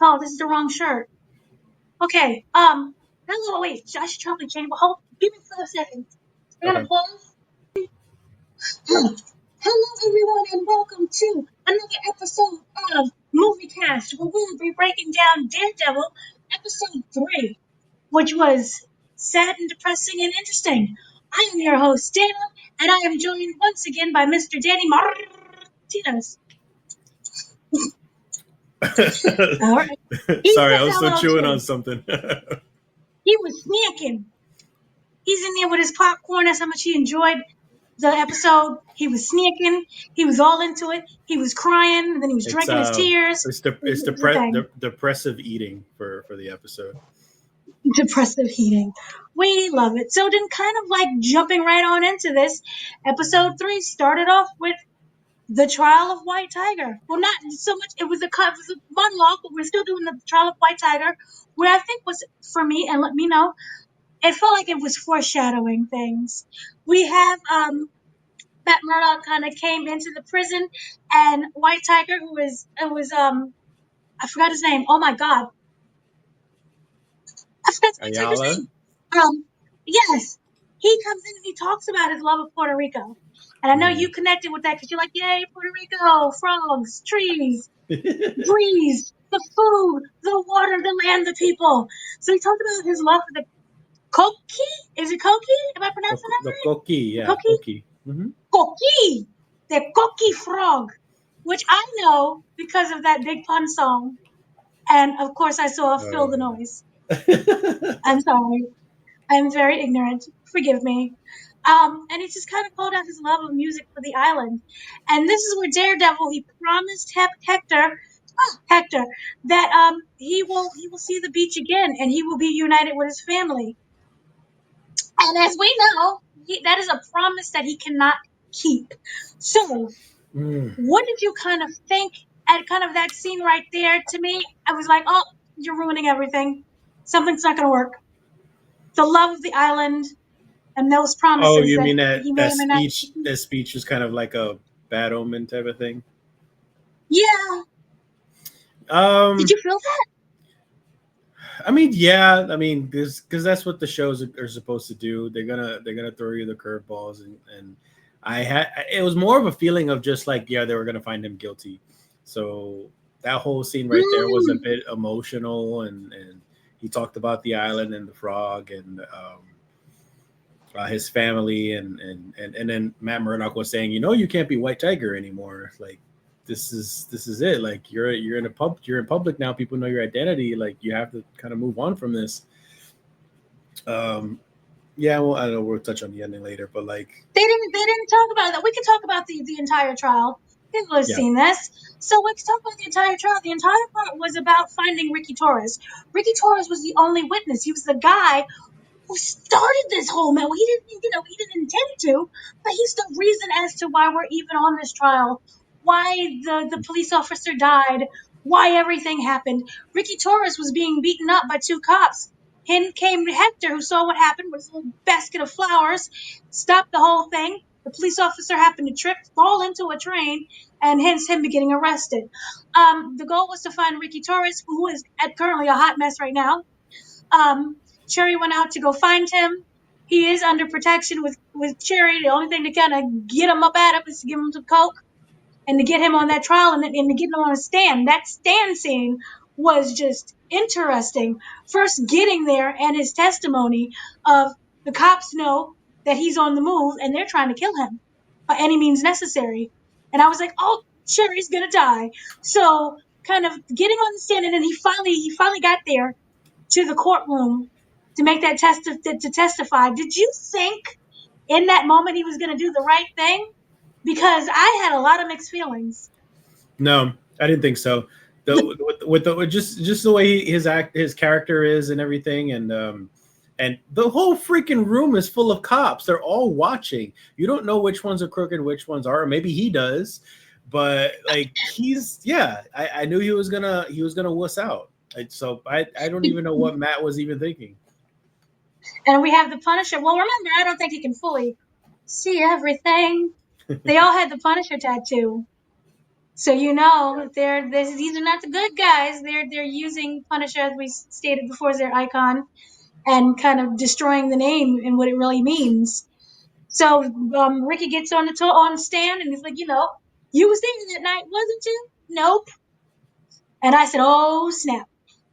Oh, this is the wrong shirt. Okay. Hello. Wait. I should probably change. Hold. Give me 5 seconds. I gotta Okay. pause. Hello, everyone, and welcome to another episode of Movie Cast, where we'll be breaking down Daredevil episode 3, which was sad and depressing and interesting. I am your host, Dana, and I am joined once again by Mr. Danny Martinez. All right. He Sorry, I says was still hello chewing too. on something. He was snacking. He's in there with his popcorn. That's how much he enjoyed the episode. He was sneaking. He was all into it. He was crying, and then he was it's drinking his tears. it's It was a thing. depressive eating for the episode. Depressive heating. We love it. So then kind of like jumping right on into this, episode 3 started off with the trial of White Tiger. Well, not so much, it was a monologue, but we're still doing the trial of White Tiger, where I think was, for me, and let me know, it felt like it was foreshadowing things. We have Matt Murdock kind of came into the prison, and White Tiger, who was it was I forgot his name. Oh my god, I forgot White Tiger's Ayala. name. Yes, he comes in and he talks about his love of Puerto Rico, and I know you connected with that because you're like, yay, Puerto Rico, frogs, trees, breeze, the food, the water, the land, the people. So he talked about his love for the coqui. Is it coqui? Am I pronouncing that The right? Koki, The yeah, coqui. Koki. Mm-hmm. Coqui, the coqui frog, which I know because of that Big Pun song. And of course, I saw Fill the Noise. I'm sorry. I'm very ignorant. Forgive me. And he just kind of called out his love of music for the island. And this is where Daredevil, he promised Hector, that he will see the beach again and he will be united with his family. And as we know, that is a promise that he cannot keep. So what did you kind of think at kind of that scene right there? To me, I was like, oh, you're ruining everything. Something's not going to work. The love of the island and those Oh, promises you that mean he may or may not. that speech was kind of like a bad omen type of thing? Yeah. Did Um, you feel that? I mean, yeah, I mean, because that's what the shows are supposed to do. They're gonna throw you the curveballs, and it was more of a feeling of just like, yeah, they were gonna find him guilty. So that whole scene right there was a bit emotional, and he talked about the island and the frog and his family, and then Matt Murdock was saying, you can't be White Tiger anymore. Like this is it. Like you're in public now. People know your identity. Like you have to kind of move on from this. Um, yeah, well, I don't know. We'll touch on the ending later, but like, They didn't talk about that. We can talk about the entire trial. People have yeah, seen this. So let's talk about the entire trial. The entire part was about finding Ricky Torres. Ricky Torres was the only witness. He was the guy who started this whole mess. He didn't intend to, but he's the reason as to why we're even on this trial, why the police officer died, why everything happened. Ricky Torres was being beaten up by 2 cops. In came Hector, who saw what happened with a little basket of flowers, stopped the whole thing. The police officer happened to trip, fall into a train, and hence him getting arrested. The goal was to find Ricky Torres, who is currently a hot mess right now. Cherry went out to go find him. He is under protection with Cherry. The only thing to kind of get him up at him is to give him some coke and to get him on that trial and to get him on a stand. That stand scene was just interesting. First getting there and his testimony of the cops know that he's on the move and they're trying to kill him by any means necessary. And I was like, oh, Cherry's gonna die. So kind of getting on the stand, and then he finally got there to the courtroom to make that to testify. Did you think in that moment he was going to do the right thing? Because I had a lot of mixed feelings. no, I didn't think so. The with the just the way his character is and everything, and the whole freaking room is full of cops. They're all watching. You don't know which ones are crooked, which ones are. Or maybe he does, but like I knew he was gonna wuss out. So I don't even know what Matt was even thinking. And we have the Punisher. Well, remember, I don't think he can fully see everything. They all had the Punisher tattoo. So these are not the good guys. They're using Punisher, as we stated before, as their icon, and kind of destroying the name and what it really means. So Ricky gets on stand and he's like, you was there that night, wasn't you? Nope. And I said, oh snap.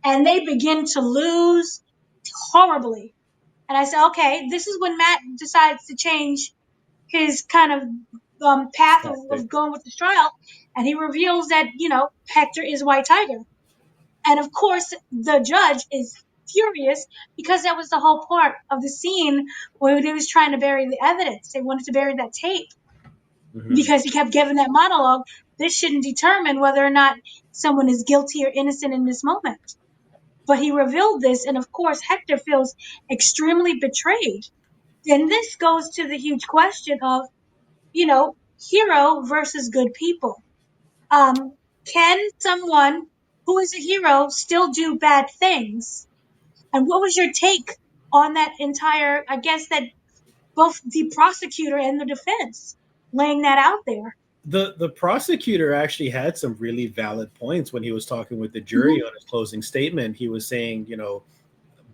And they begin to lose horribly. And I said, okay, this is when Matt decides to change his kind of path Tactic. of going with this trial, and he reveals that Hector is White Tiger. And of course, the judge is furious because that was the whole part of the scene where he was trying to bury the evidence. They wanted to bury that tape Hmm. because he kept giving that monologue. This shouldn't determine whether or not someone is guilty or innocent in this moment. But he revealed this, and of course, Hector feels extremely betrayed. And this goes to the huge question of, hero versus good people. Um, can someone who is a hero still do bad things? And what was your take on that entire, I guess that both the prosecutor and the defense laying that out there? The prosecutor actually had some really valid points when he was talking with the jury Mm-hmm. on his closing statement. He was saying,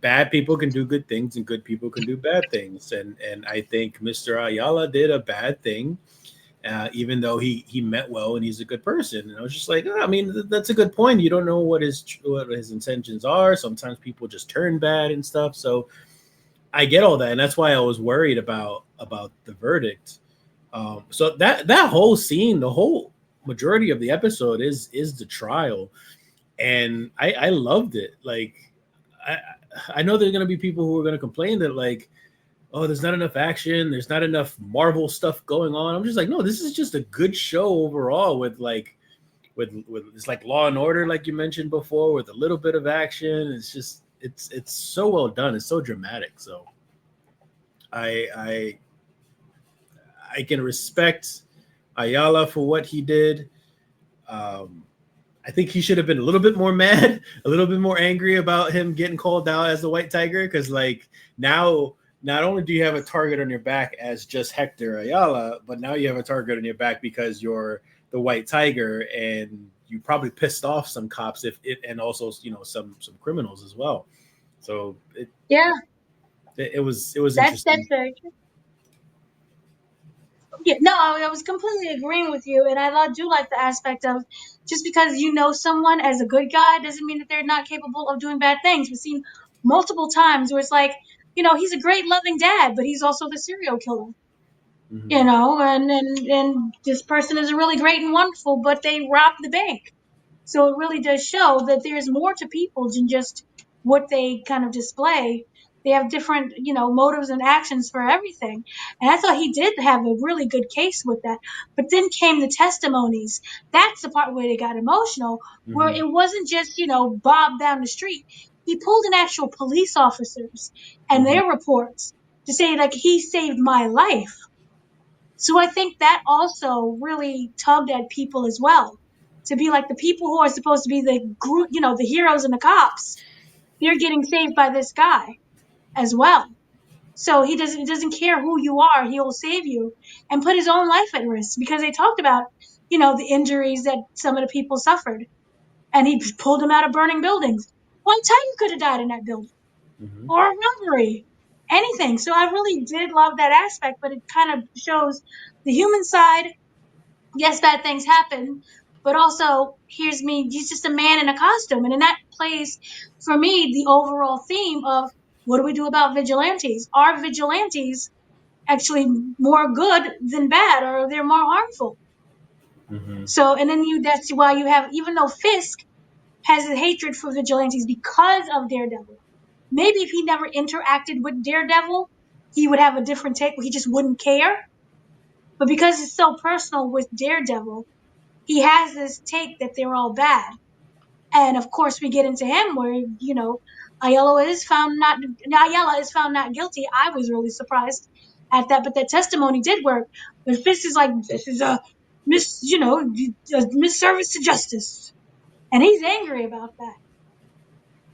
bad people can do good things and good people can do bad things, and I think Mr. Ayala did a bad thing, even though he meant well and he's a good person. And I was just like, oh, I mean, that's a good point. You don't know what his intentions are. Sometimes people just turn bad and stuff. So I get all that, and that's why I was worried about the verdict. So that whole scene, the whole majority of the episode is the trial, and I loved it. Like I I know there's gonna be people who are gonna complain that like, oh, there's not enough action, there's not enough Marvel stuff going on. I'm just like, no, this is just a good show overall with like with it's like Law and Order, like you mentioned before, with a little bit of action. It's just it's so well done. It's so dramatic. So I I I can respect Ayala for what he did. Um, I think he should have been a little bit more mad, a little bit more angry about him getting called out as the White Tiger. Because like now, not only do you have a target on your back as just Hector Ayala, but now you have a target on your back because you're the White Tiger, and you probably pissed off some cops if it, and also some criminals as well. So Yeah, it was that's interesting. very true. Yeah, no, I was completely agreeing with you, and do like the aspect of just because you know someone as a good guy doesn't mean that they're not capable of doing bad things. We've seen multiple times where it's like, he's a great loving dad, but he's also the serial killer. Hmm. And this person is really great and wonderful, but they robbed the bank. So it really does show that there's more to people than just what they kind of display. They have different, motives and actions for everything. And I thought he did have a really good case with that. But then came the testimonies. That's the part where they got emotional, where Hmm. it wasn't just, Bob down the street. He pulled in actual police officers and Hmm. their reports to say, like, he saved my life. So I think that also really tugged at people as well. To be like the people who are supposed to be the group, the heroes and the cops, they're getting saved by this guy as well. So he doesn't care who you are, he'll save you and put his own life at risk because they talked about, the injuries that some of the people suffered. And he pulled them out of burning buildings. One Tiger could have died in that building Hmm. or a robbery, anything. So I really did love that aspect, but it kind of shows the human side. Yes, bad things happen, but also here's me, he's just a man in a costume. And then that plays for me the overall theme of what do we do about vigilantes? Are vigilantes actually more good than bad, or they're more harmful? Hmm. So, and then that's why you have, even though Fisk has a hatred for vigilantes because of Daredevil, maybe if he never interacted with Daredevil, he would have a different take where he just wouldn't care. But because it's so personal with Daredevil, he has this take that they're all bad. And of course, we get into him where, Ayala is found not guilty. I was really surprised at that, but that testimony did work. But Fisk is like, this is a misservice to justice. And he's angry about that.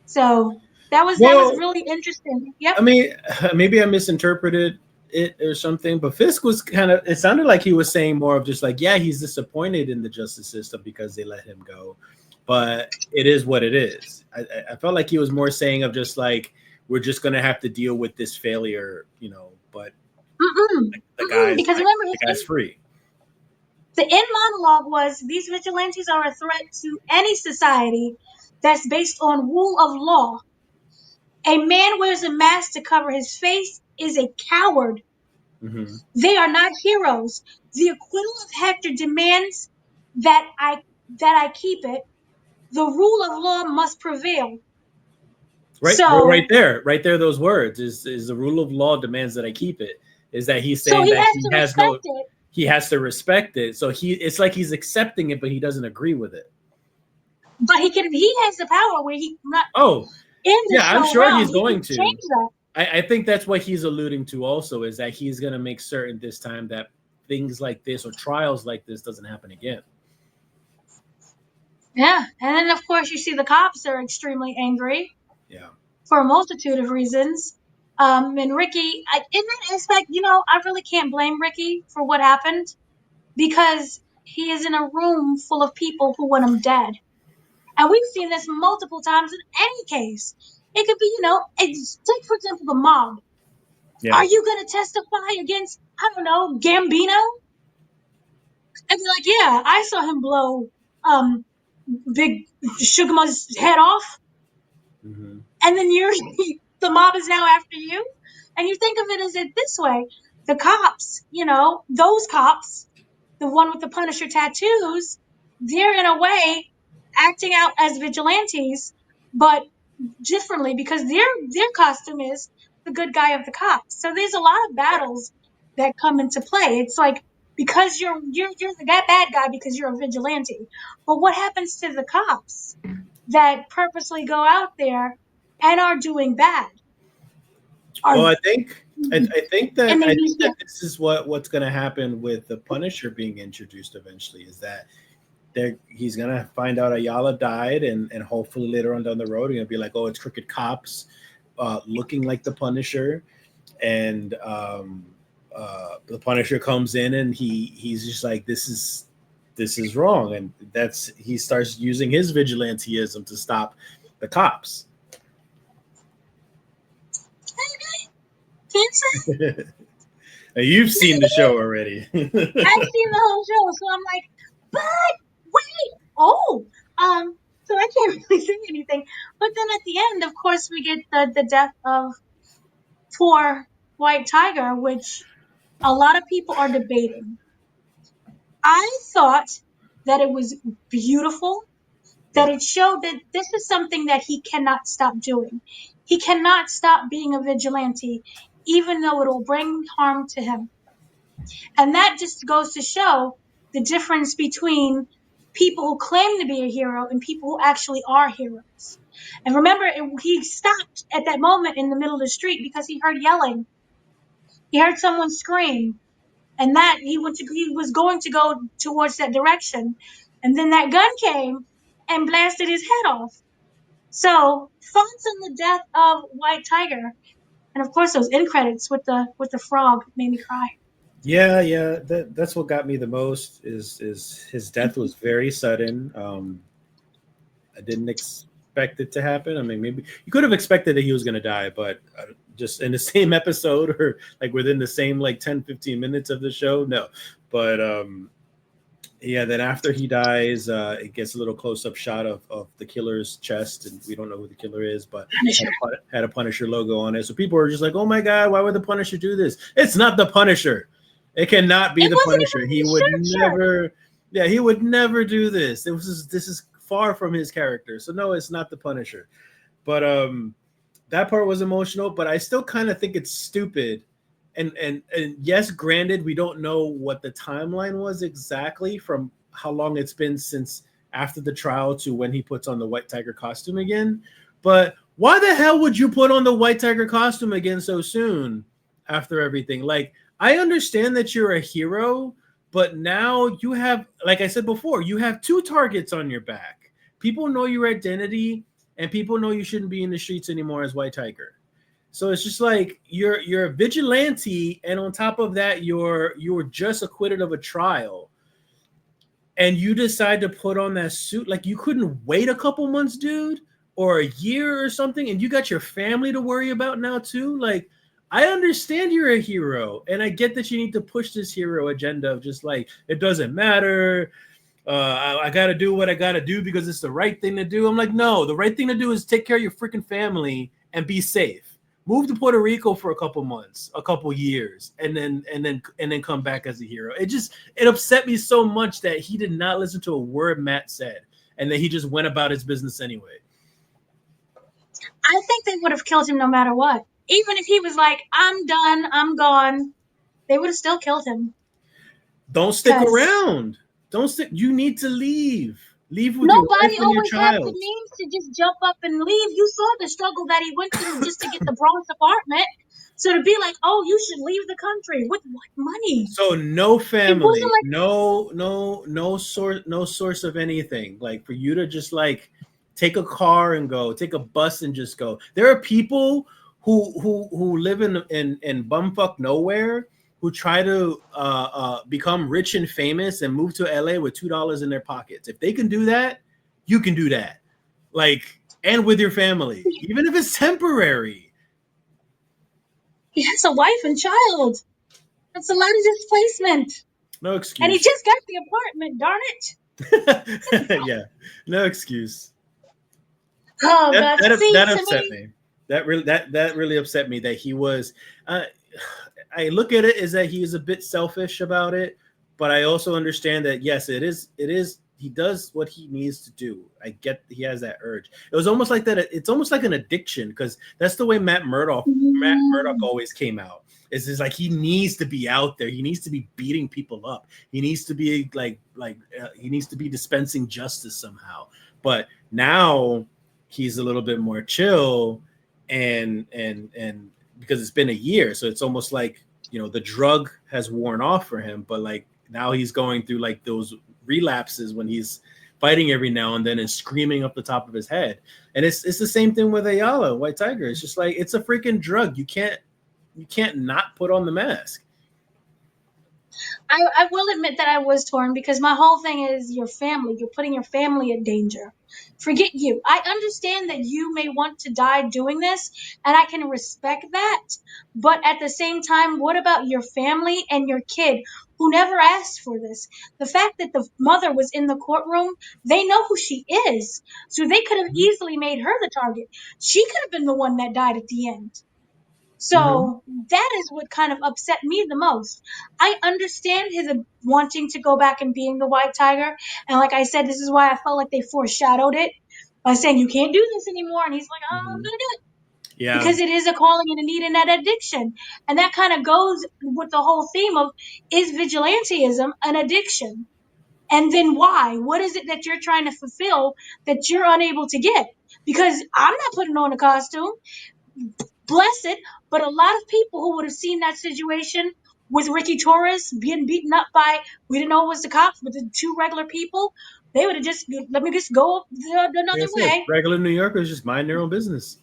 So that was Well, really interesting. Yep. I mean, maybe I misinterpreted. it or something. But Fisk was kind of, it sounded like he was saying more of just like, yeah, he's disappointed in the justice system because they let him go, but it is what it is. I felt like he was more saying of just like, we're just gonna have to deal with this failure, you know. But Because remember, the guy's free. the end monologue was these vigilantes are a threat to any society that's based on rule of law. A man wears a mask to cover his face is a coward. Mm-hmm. They are not heroes. The acquittal of Hector demands that I keep it. The rule of law must prevail. Right, well, So right there. Those words is the rule of law demands that I keep it. Is that he's so saying he that has to respect it. he has to respect it. So it's like he's accepting it, but he doesn't agree with it. But he has the power where he not Oh, in the yeah, I'm show sure realm, he's he can going to. change that. I think that's what he's alluding to also, is that he's going to make certain this time that things like this or trials like this doesn't happen again. Yeah. And then of course you see the cops are extremely angry. Yeah. For a multitude of reasons. And Ricky, in that aspect, I really can't blame Ricky for what happened because he is in a room full of people who want him dead. And we've seen this multiple times in any case. It could be, take for example the mob. Yeah. Are you going to testify against, I don't know, Gambino? And be like, yeah, I saw him blow Big Sugarma's head off. Mm-hmm. And then the mob is now after you. And you think of it as this way. The cops, those cops, the one with the Punisher tattoos, they're in a way acting out as vigilantes, but differently because their costume is the good guy of the cops. So there's a lot of battles that come into play. It's like because you're the bad guy because you're a vigilante. But what happens to the cops that purposely go out there and are doing bad? Well, Are I think that and they use this is what's going to happen with the Punisher being introduced eventually. Is that he's going to find out Ayala died, and hopefully later on down the road, he's going to be like, oh, it's crooked cops looking like the Punisher, and the Punisher comes in and he's just like, this is wrong, and he starts using his vigilanteism to stop the cops. You've seen the show already. I've seen the whole show, so I'm like, but wait, so I can't really say anything. But then at the end, of course, we get the death of poor White Tiger, which a lot of people are debating. I thought that it was beautiful, that Yeah. it showed that this is something that he cannot stop doing. He cannot stop being a vigilante, even though it will bring harm to him. And that just goes to show the difference between people who claim to be a hero and people who actually are heroes. And remember, he stopped at that moment in the middle of the street because he heard yelling. He heard someone scream, and that he was going to go towards that direction, and then that gun came and blasted his head off. So, thoughts on the death of White Tiger, and of course those end credits with the frog made me cry. Yeah. That's what got me the most. Is his death was very sudden. I didn't expect it to happen. I mean, maybe you could have expected that he was going to die, but just in the same episode or like within the same like 10-15 minutes of the show, no. But yeah, then after he dies, it gets a little close-up shot of the killer's chest, and we don't know who the killer is, but had a Punisher logo on it. So people are just like, "Oh my god, why would the Punisher do this?" It's not the Punisher. It cannot be the Punisher. He would never. Yeah, he would never do this. This is far from his character. So no, it's not the Punisher. But that part was emotional, but I still kind of think it's stupid. And yes, granted, we don't know what the timeline was exactly from how long it's been since after the trial to when he puts on the White Tiger costume again. But why the hell would you put on the White Tiger costume again so soon after everything? Like, I understand that you're a hero, but now you have, like I said before, you have two targets on your back. People know your identity, and people know you shouldn't be in the streets anymore as White Tiger. So it's just like you're a vigilante, and on top of that, you were just acquitted of a trial, and you decide to put on that suit. Like, you couldn't wait a couple months, dude, or a year or something, and you got your family to worry about now too. Like, I understand you're a hero, and I get that you need to push this hero agenda of just like, it doesn't matter. I got to do what I got to do because it's the right thing to do. I'm like, no, the right thing to do is take care of your freaking family and be safe. Move to Puerto Rico for a couple months, a couple years, and then come back as a hero. It upset me so much that he did not listen to a word Matt said, and that he just went about his business anyway. I think they would have killed him no matter what. Even if he was like, I'm done, I'm gone, they would have still killed him. Don't stick Because around. Don't stick. You need to leave. Leave with your wife nobody and your always has the child. means to just jump up and leave. You saw the struggle that he went through just to get the Bronx apartment. So to be like, oh, you should leave the country with what money? So no It wasn't family, like, no source of anything. Like, for you to just like take a car and go, take a bus and just go. There are people who live in bumfuck nowhere, who try to become rich and famous and move to LA with $2 in their pockets. If they can do that, you can do that. Like, and with your family, even if it's temporary. he has a wife and child. That's a lot of displacement. No And he excuse. just got the apartment, darn it. Yeah, no excuse. Oh, that God. that, See, that to upset me, me. That really upset me that he was. I look at it as that he is a bit selfish about it, but I also understand that yes, it is. He does what he needs to do. I get he has that urge. It was almost like that. It's almost like an addiction, because that's the way Matt Murdock always came out. Is like, he needs to be out there. He needs to be beating people up. He needs to be he needs to be dispensing justice somehow. But now he's a little bit more chill, and because it's been a year, so it's almost like, the drug has worn off for him, but like now he's going through like those relapses when he's fighting every now and then and screaming up the top of his head. And it's the same thing with Ayala, White Tiger. It's just like, it's a freaking drug. You can't not put on the mask. I will admit that I was torn because my whole thing is your family. You're putting your family in danger. Forget you. I understand that you may want to die doing this, and I can respect that. But at the same time, what about your family and your kid who never asked for this? The fact that the mother was in the courtroom, they know who she is. So they could have Mhm. easily made her the target. She could have been the one that died at the end. Mhm. So that is what kind of upset me the most. I understand his wanting to go back and being the white tiger. And like I said, this is why I felt like they foreshadowed it by saying, you can't do this anymore. And he's like, oh, I'm going Mhm. to do it. Yeah. Because it is a calling and a need and that addiction. And that kind of goes with the whole theme of, is vigilanteism an addiction? And then why? What is it that you're trying to fulfill that you're unable to get? Because I'm not putting on a costume, blessed, but a lot of people who would have seen that situation with Ricky Torres being beaten up by, we didn't know it was the cops, but the two regular people, they would have just, let me just go Like I another said, way. regular New Yorkers just mind their own business.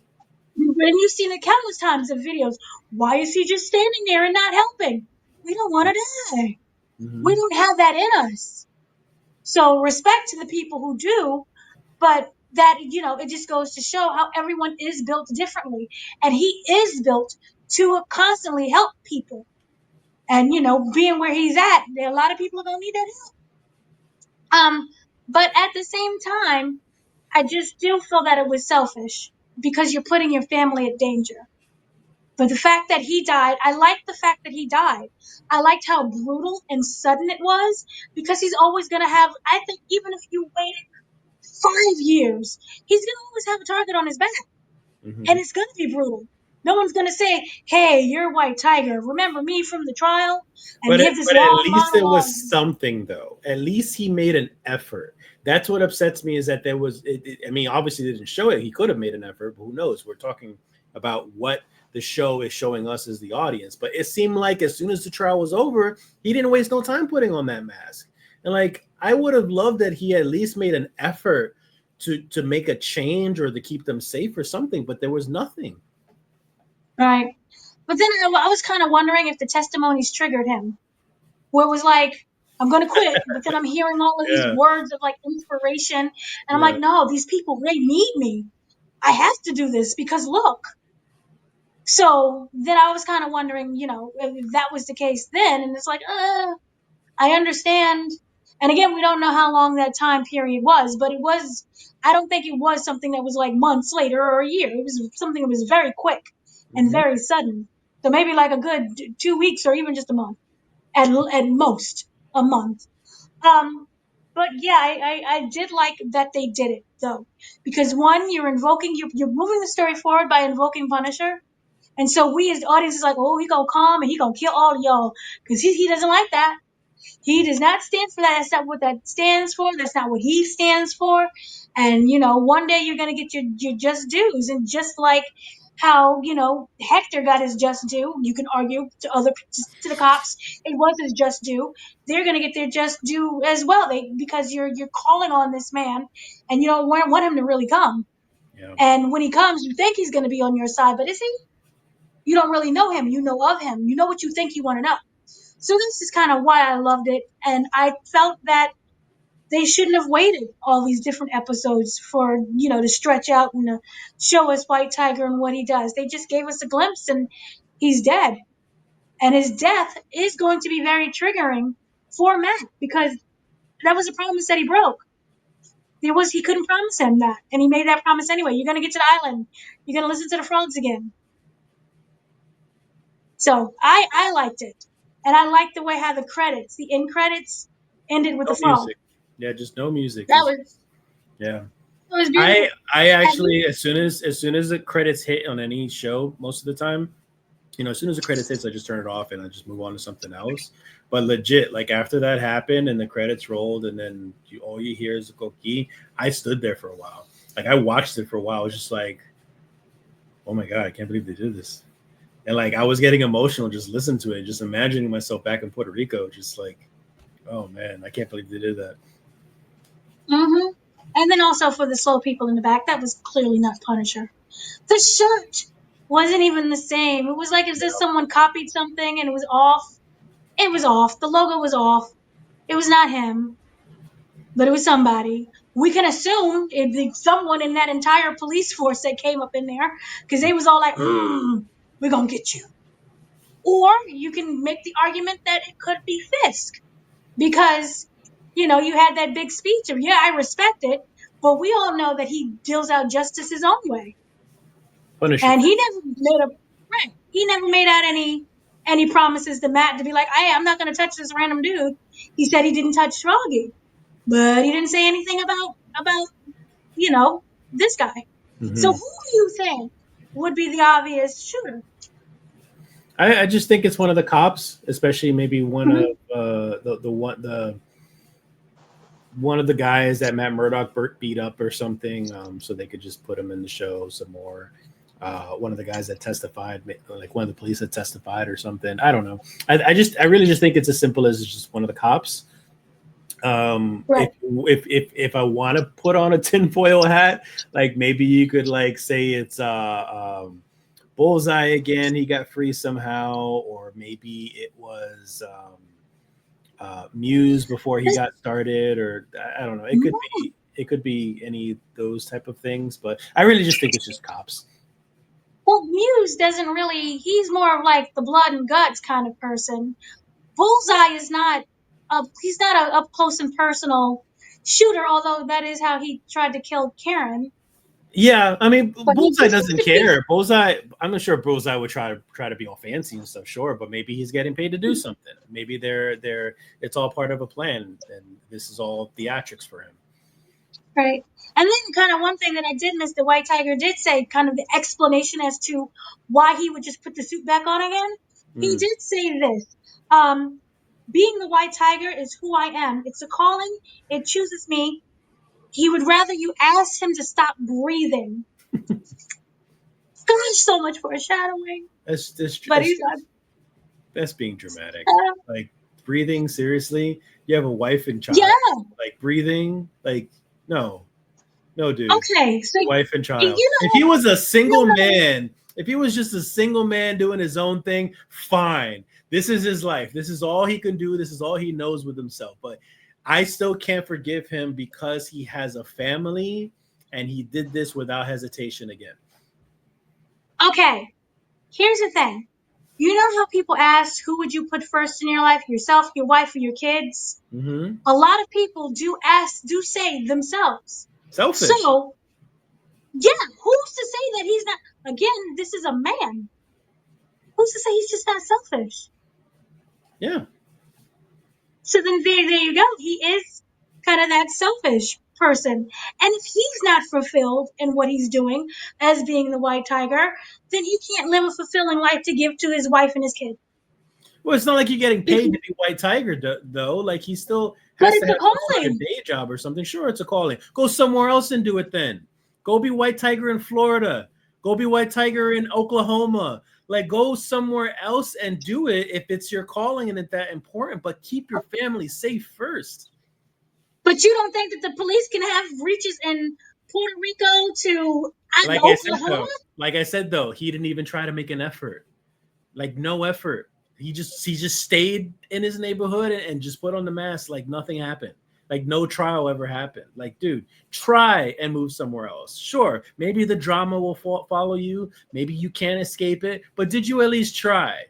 And you've seen it countless times of videos. Why is he just standing there and not helping? We don't want to die. We Mhm. don't have that in us. So respect to the people who do, but that, it just goes to show how everyone is built differently. And he is built to constantly help people. And, being where he's at, a lot of people are going to need that help. But at the same time, I just still feel that it was selfish because you're putting your family at danger. But the fact that he died, I liked the fact that he died. I liked how brutal and sudden it was because he's always going to have, I think, even if you waited 5 years, he's going to always have a target on his back. And Mhm. it's going to be brutal. No one's going to say, hey, you're White Tiger. Remember me from the trial? And give this But at long least it monologue. was something, though. At least he made an effort. That's what upsets me, is that there was. I mean, obviously they didn't show it. He could have made an effort, but who knows? We're talking about what the show is showing us as the audience. But it seemed like as soon as the trial was over, he didn't waste no time putting on that mask. And like, I would have loved that he at least made an effort to make a change or to keep them safe or something. But there was nothing. Right. But then I was kind of wondering if the testimonies triggered him, where it was like, I'm going to quit, but then I'm hearing all of these Yeah, words of like inspiration. And I'm yeah. like, no, these people, they need me. I have to do this because look. So then I was kind of wondering, if that was the case then. And it's like, I understand. And again, we don't know how long that time period was, but I don't think it was something that was like months later or a year. It was something that was very quick and Hmm. very sudden. So maybe like a good 2 weeks or even just a month at most a month. Um, but yeah, I did like that they did it though, because one, you're moving the story forward by invoking Punisher. And so we as the audience is like, oh, he gonna come and he gonna kill all of y'all because he doesn't like that. He does not stand for that. That's not what that stands for. That's not what he stands for. And, one day you're going to get your just dues. And just like how, Hector got his just due, you can argue to the cops, it was his just due. They're going to get their just due as well. Because you're calling on this man and you don't want him to really come. Yeah. And when he comes, you think he's going to be on your side, but is he? You don't really know him. You know of him. You know what you think you want to know. So this is kind of why I loved it. And I felt that they shouldn't have waited all these different episodes for, to stretch out and to show us White Tiger and what he does. They just gave us a glimpse and he's dead. And his death is going to be very triggering for Matt because that was a promise that he broke. He couldn't promise him that. And he made that promise anyway. You're going to get to the island. You're going to listen to the frogs again. So I liked it. And I liked the way how the end credits ended with the No frog. music. Yeah, just no music. That was Yeah. It was I beautiful. I And actually as soon as the credits hit on any show, most of the time, as soon as the credits hits, I just turn it off and I just move on to something else. But legit, like after that happened and the credits rolled, and then all you hear is the coquille, I stood there for a while. Like I watched it for a while. I was just like, oh my god, I can't believe they did this. And like I was getting emotional just listening to it, just imagining myself back in Puerto Rico, just like, oh man, I can't believe they did that. hmm and then also for the slow people in the back, that was clearly not Punisher. The shirt wasn't even the same. It was like as if Yeah. someone copied something and it was off. It was off. The logo was off. It was not him, but it was somebody. We can assume it's someone in that entire police force that came up in there because they was all like, we're gonna get you. Or you can make the argument that it could be Fisk because you had that big speech of, yeah, I respect it, but we all know that he deals out justice his own way, Punisher and he fist. never made a right. He never made out any promises to Matt to be like, hey, I'm not going to touch this random dude. He said he didn't touch Froggy, but he didn't say anything about you know this guy. So Hmm. who do you think would be the obvious shooter? I just think it's one of the cops, especially maybe one of Mm-hmm. one of the guys that Matt Murdock beat up or something, so they could just put him in the show some more. One of the guys that testified, like one of the police that testified or something. I don't know. I really just think it's as simple as just one of the cops. Right. If I want to put on a tinfoil hat, like maybe you could like say it's Bullseye again. He got free somehow, or maybe it was Muse before he got started, or I don't know. It could be any of those type of things, but I really just think it's just cops. Well, Muse doesn't really. He's more of like the blood and guts kind of person. Bullseye is not he's not a up close and personal shooter, although that is how he tried to kill Karen. Yeah, I mean, But Bullseye he seems doesn't to be care. Bullseye, I'm not sure Bullseye would try to be all fancy and stuff, sure, but maybe he's getting paid to do something. Maybe it's all part of a plan, and this is all theatrics for him. right. And then kind of one thing that I did miss, the White Tiger did say kind of the explanation as to why he would just put the suit back on again. He Mm. did say this. Um, being the White Tiger is who I am. It's a calling. It chooses me. He would rather you ask him to stop breathing. Gosh, so much foreshadowing. But he's like, That's being dramatic. uh, Like breathing, seriously? You have a wife and child. yeah, Like breathing? Like no, no, dude. okay. So Wife and child. you If he was a single know, man, If he was just a single man doing his own thing, fine. This is his life. This is all he can do. This is all he knows with himself. But I still can't forgive him because he has a family and he did this without hesitation again. Okay, here's the thing. You know how people ask, who would you put first in your life? Yourself, your wife, or your kids? Mm-hmm. A lot of people do say themselves. Selfish. So, yeah, who's to say that he's not? Again, this is a man. Who's to say he's just not selfish? Yeah. So then there you go. He is kind of that selfish person. And if he's not fulfilled in what he's doing as being the white tiger, then he can't live a fulfilling life to give to his wife and his kid. Well, it's not like you're getting paid to be White Tiger, though. Like, he still But has to it's a have some sort calling. of day job or something. Sure, it's a calling. Go somewhere else and do it then. Go be White Tiger in Florida. Go be White Tiger in Oklahoma. Like, go somewhere else and do it if it's your calling and it's that important. But keep your family safe first. But you don't think that the police can have reaches in Puerto Rico to Oklahoma? Like I said though, he didn't even try to make an effort. Like, no effort. He just stayed in his neighborhood and just put on the mask like nothing happened. Like, no trial ever happened. Like, dude, try and move somewhere else. Sure, maybe the drama will follow you. Maybe you can't escape it. But did you at least try?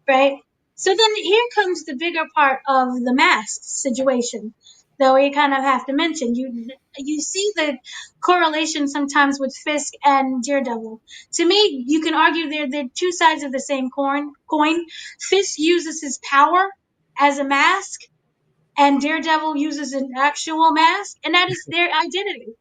Right? So then here comes the bigger part of the mask situation. Though we kind of have to mention, you see the correlation sometimes with Fisk and Daredevil. To me, you can argue they're two sides of the same coin. Fisk uses his power as a mask, and Daredevil uses an actual mask, and that is their identity.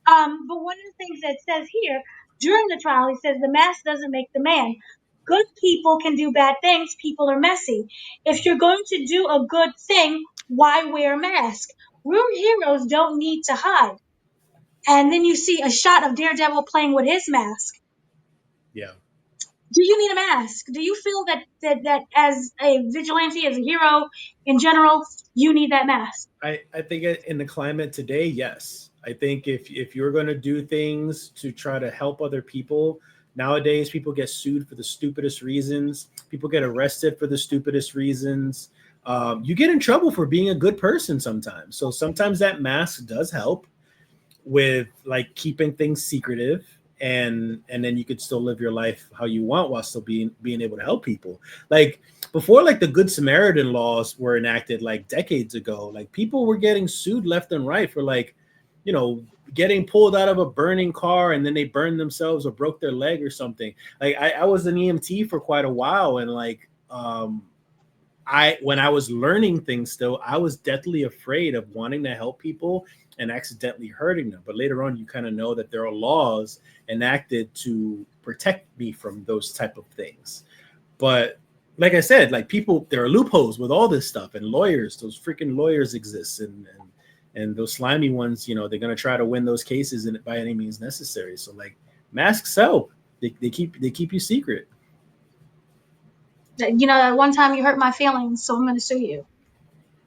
But one of the things that says here during the trial, he says the mask doesn't make the man. Good people can do bad things. People are messy. If you're going to do a good thing, why wear a mask? Real heroes don't need to hide. And then you see a shot of Daredevil playing with his mask. Yeah. Do you need a mask? Do you feel that as a vigilante, as a hero in general, you need that mask? I think in the climate today, yes. I think if you're going to do things to try to help other people, nowadays people get sued for the stupidest reasons. People get arrested for the stupidest reasons. You get in trouble for being a good person sometimes. So sometimes that mask does help with like keeping things secretive, and then you could still live your life how you want while still being able to help people. Like, before like the Good Samaritan laws were enacted like decades ago, like people were getting sued left and right for, like, you know, getting pulled out of a burning car and then they burned themselves or broke their leg or something. Like, I was an EMT for quite a while, and like when I was learning things still, I was deathly afraid of wanting to help people and accidentally hurting them. But later on, you kind of know that there are laws enacted to protect me from those type of things. But like I said, like, people, there are loopholes with all this stuff, and lawyers, those freaking lawyers exist, and those slimy ones, you know, they're gonna try to win those cases by any means necessary. So like, masks help. They keep you secret. You know, that one time you hurt my feelings, so I'm going to sue you.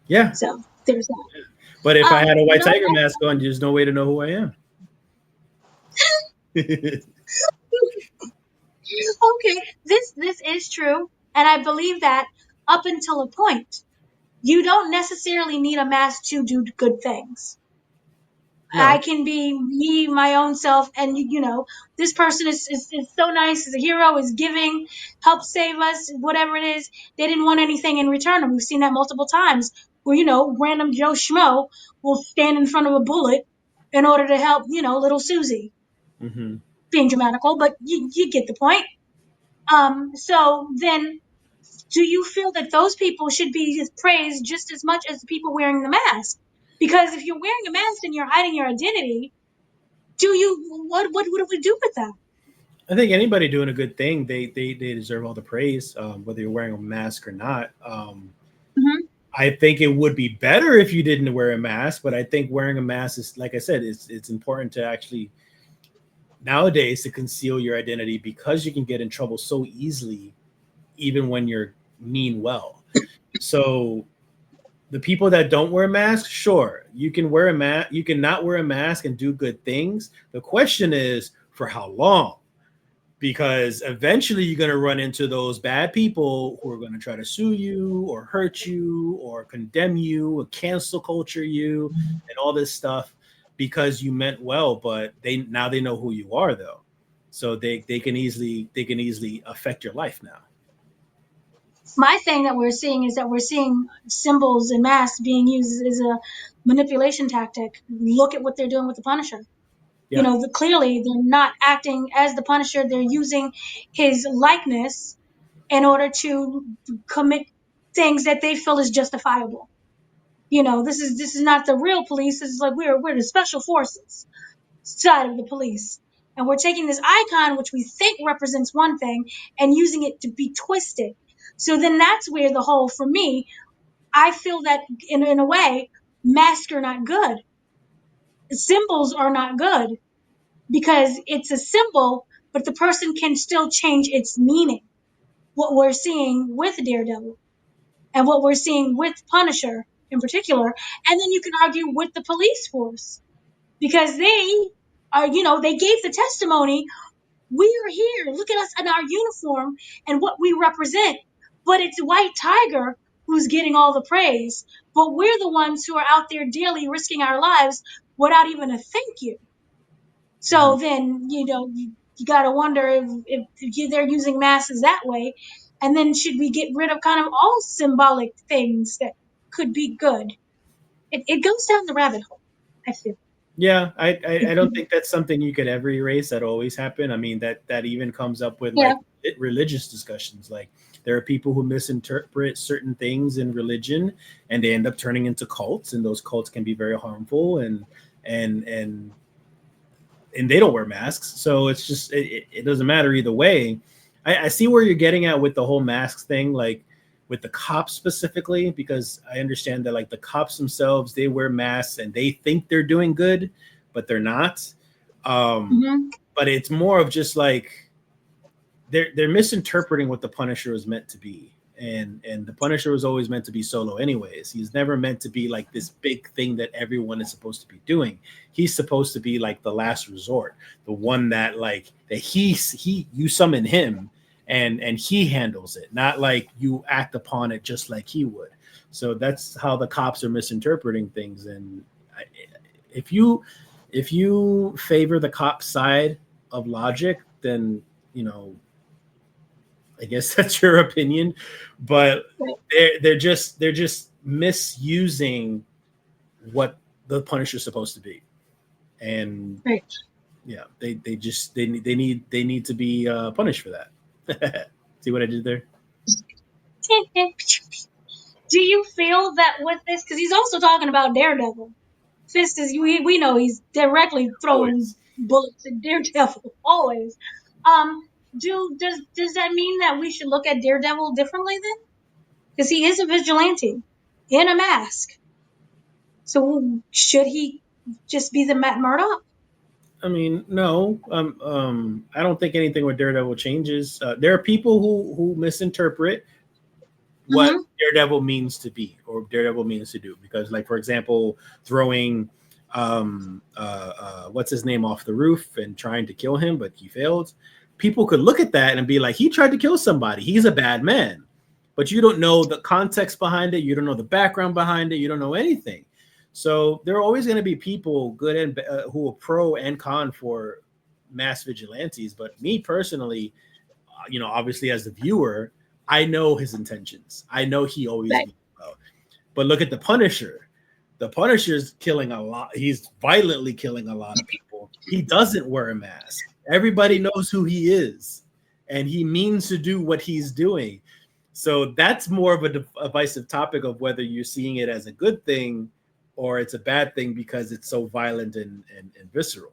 Yeah. So there's that. But if I had a white But tiger mask on, there's no way to know who I am. okay, this is true, and I believe that up until a point, you don't necessarily need a mask to do good things. I No. can be me, my own self, and you know, this person is so nice, is a hero, is giving, helps save us, whatever it is. They didn't want anything in return, and we've seen that multiple times. Where, you know, random Joe Schmo will stand in front of a bullet in order to help, you know, little Susie. Mm-hmm. Being dramatical, but you get the point. So then, do you feel that those people should be praised just as much as the people wearing the mask? Because if you're wearing a mask and you're hiding your identity, do you what do we do with that? I think anybody doing a good thing, they deserve all the praise, whether you're wearing a mask or not. Mm-hmm. I think it would be better if you didn't wear a mask, but I think wearing a mask is, like I said, it's important to actually nowadays to conceal your identity, because you can get in trouble so easily, even when you're mean well. So the people that don't wear masks, sure, you can wear a mask, you can not wear a mask and do good things. The question is, for how long? Because eventually you're going to run into those bad people who are going to try to sue you or hurt you or condemn you or cancel culture you and all this stuff because you meant well, but they know who you are though. So they can easily affect your life now. My thing that we're seeing is that we're seeing symbols and masks being used as a manipulation tactic. Look at what they're doing with the Punisher. Yeah. Clearly they're not acting as the Punisher. They're using his likeness in order to commit things that they feel is justifiable. This is not the real police. This is like we're the special forces side of the police. And we're taking this icon, which we think represents one thing, and using it to be twisted. So then that's where the whole, for me, I feel that in a way, masks are not good. Symbols are not good because it's a symbol, but the person can still change its meaning. What we're seeing with Daredevil and what we're seeing with Punisher in particular. And then you can argue with the police force because they gave the testimony. We are here. Look at us in our uniform and what we represent. But it's White Tiger who's getting all the praise. But we're the ones who are out there daily risking our lives without even a thank you. So then, you got to wonder if they're using masks that way. And then should we get rid of kind of all symbolic things that could be good? It goes down the rabbit hole, I feel. Yeah, I don't think that's something you could ever erase. That always happen. I mean, that even comes up with Yeah. like religious discussions. Like there are people who misinterpret certain things in religion, and they end up turning into cults, and those cults can be very harmful, and and and they don't wear masks. So it's just it doesn't matter either way. I see where you're getting at with the whole masks thing, like with the cops specifically, because I understand that like the cops themselves, they wear masks and they think they're doing good, but they're not. Mm-hmm. But it's more of just like they're misinterpreting what the Punisher was meant to be. And the Punisher was always meant to be solo anyways. He's never meant to be like this big thing that everyone is supposed to be doing. He's supposed to be like the last resort, the one that like that he you summon him and he handles it, not like you act upon it just like he would. So that's how the cops are misinterpreting things. And if you if you favor the cop side of logic, then you know I guess that's your opinion, but Right. they're just misusing what the Punisher's supposed to be, and Right. yeah, they need to be punished for that. See what I did there? Do you feel that with this, because he's also talking about Daredevil, Fist is we know he's directly throwing Always. bullets at Daredevil always. Um, does that mean that we should look at Daredevil differently then? Because he is a vigilante in a mask. So should he just be the Matt Murdock? I mean, no, I don't think anything with Daredevil changes. There are people who misinterpret what Mm-hmm. Daredevil means to be or Daredevil means to do. Because, like for example, throwing what's his name off the roof and trying to kill him, but he failed. People could look at that and be like, he tried to kill somebody. He's a bad man. But you don't know the context behind it. You don't know the background behind it. You don't know anything. So there are always going to be people, good and who are pro and con for mass vigilantes. But me personally, obviously as the viewer, I know his intentions. I know he always Right. means well. But look at the Punisher. The Punisher's killing a lot. He's violently killing a lot of people. He doesn't wear a mask. Everybody knows who he is, and he means to do what he's doing. So that's more of a divisive topic of whether you're seeing it as a good thing or it's a bad thing because it's so violent and visceral.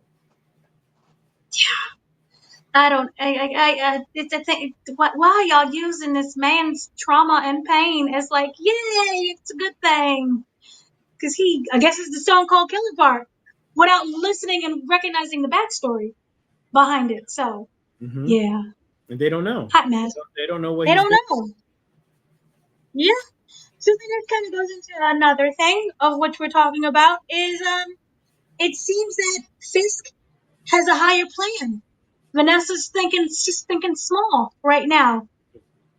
I don't. It's a thing. Why are y'all using this man's trauma and pain as like, yay, it's a good thing? Because I guess it's the Stone Cold Killer part, without listening and recognizing the backstory behind it. So Mm-hmm. yeah, And they don't know. hot mess. They don't know what They he's don't doing. know. Yeah. So then it kind of goes into another thing of which we're talking about is it seems that Fisk has a higher plan. Vanessa's just thinking small right now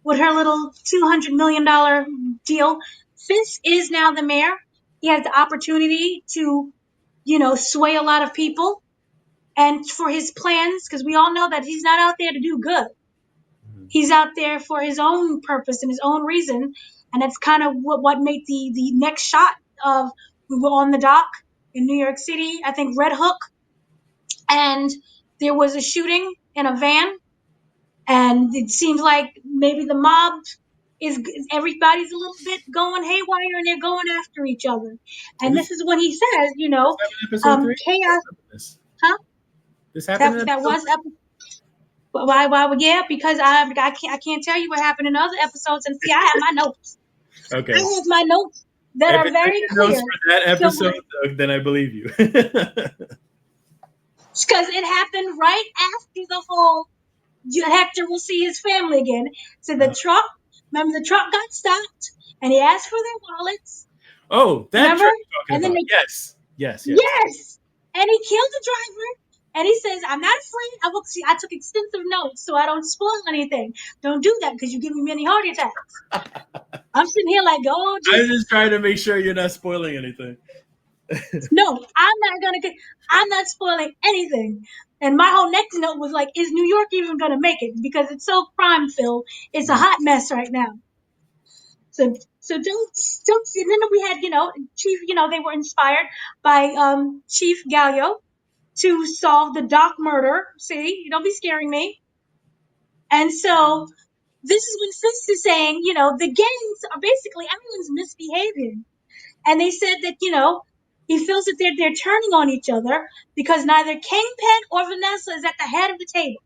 with her little $200 million deal. Fisk is now the mayor. He has the opportunity to, sway a lot of people and for his plans, because we all know that he's not out there to do good. He's out there for his own purpose and his own reason. And that's kind of what made the next shot of we were on the dock in New York City, I think Red Hook, and there was a shooting in a van. And it seems like maybe the mob is everybody's a little bit going haywire and they're going after each other. And this is when he says, This happened in episode 3? chaos. Huh? This happened in That episode was 3? why? Yeah, because I can't tell you what happened in other episodes. And see, I have my notes. Okay. I have my notes that are very clear. Notes for that episode, then I believe you. Because it happened right after the whole Hector will see his family again. So the truck, remember the truck got stopped and he asked for their wallets. Oh, that remember? truck you're and talking then about. Yes. And he killed the driver. And he says, I'm not afraid. I took extensive notes so I don't spoil anything. Don't do that because you give me many heart attacks. I'm sitting here like, oh, Jesus. I'm just trying to make sure you're not spoiling anything. No, I'm not spoiling anything. And my whole next note was like, is New York even gonna make it? Because it's so crime filled. It's a hot mess right now. So don't and then we had, Chief, they were inspired by Chief Gallo to solve the Doc murder. See, don't be scaring me. And so this is when Fisk is saying, the gangs are basically everyone's misbehaving. And they said that, he feels that they're turning on each other because neither Kingpin or Vanessa is at the head of the table.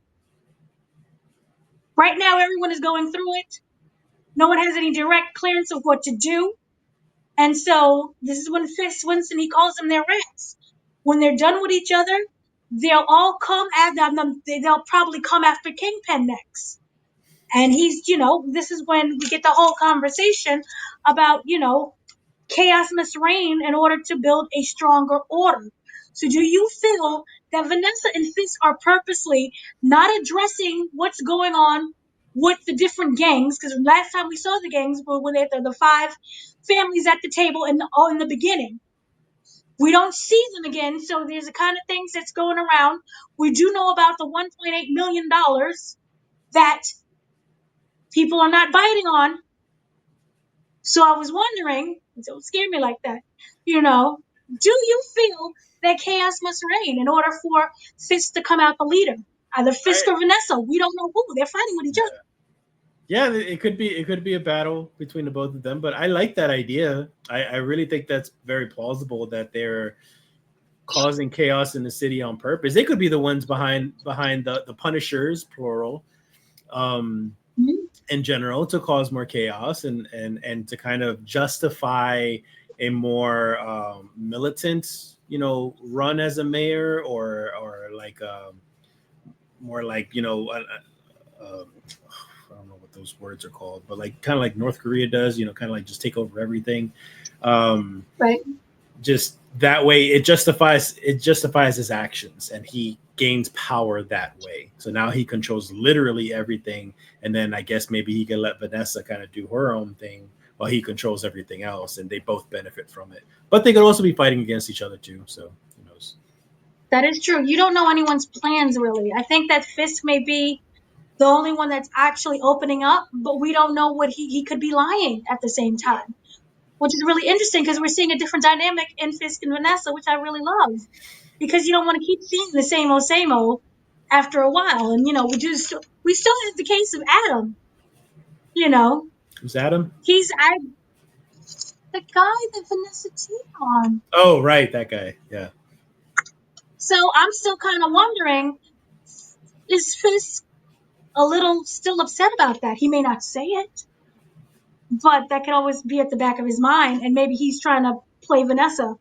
Right now, everyone is going through it. No one has any direct clearance of what to do. And so this is when Winston, he calls them their rats. When they're done with each other, they'll all come after them. They'll probably come after Kingpin next. And he's, this is when we get the whole conversation about, chaos must reign in order to build a stronger order. So do you feel that Vanessa and Fisk are purposely not addressing what's going on with the different gangs? Because last time we saw the gangs were when they're the 5 families at the table in the beginning. We don't see them again, so there's the kind of things that's going around. We do know about the $1.8 million that people are not biting on. So I was wondering, don't scare me like that, do you feel that chaos must reign in order for Fisk to come out the leader? Either Fisk or Vanessa, we don't know who. They're fighting with each other. Yeah, it could be a battle between the both of them, but I like that idea. I really think that's very plausible that they're causing chaos in the city on purpose. They could be the ones behind the Punishers, plural, in general, to cause more chaos and to kind of justify a more militant, run as a mayor or like more like I don't know what those words are called, but like kind of like North Korea does, kind of like just take over everything. Right. Just that way, it justifies his actions, and he gains power that way. So now he controls literally everything, and then I guess maybe he can let Vanessa kind of do her own thing while he controls everything else, and they both benefit from it. But they could also be fighting against each other too. So who knows? That is true. You don't know anyone's plans really. I think that Fisk may be the only one that's actually opening up, but we don't know what he could be lying at the same time, which is really interesting because we're seeing a different dynamic in Fisk and Vanessa, which I really love, because you don't want to keep seeing the same old after a while. And, we still have the case of Adam, Who's Adam? he's the guy that Vanessa cheated on. Oh, right. That guy. Yeah. So I'm still kind of wondering, is Fisk a little still upset about that? He may not say it, but that could always be at the back of his mind, and maybe he's trying to play Vanessa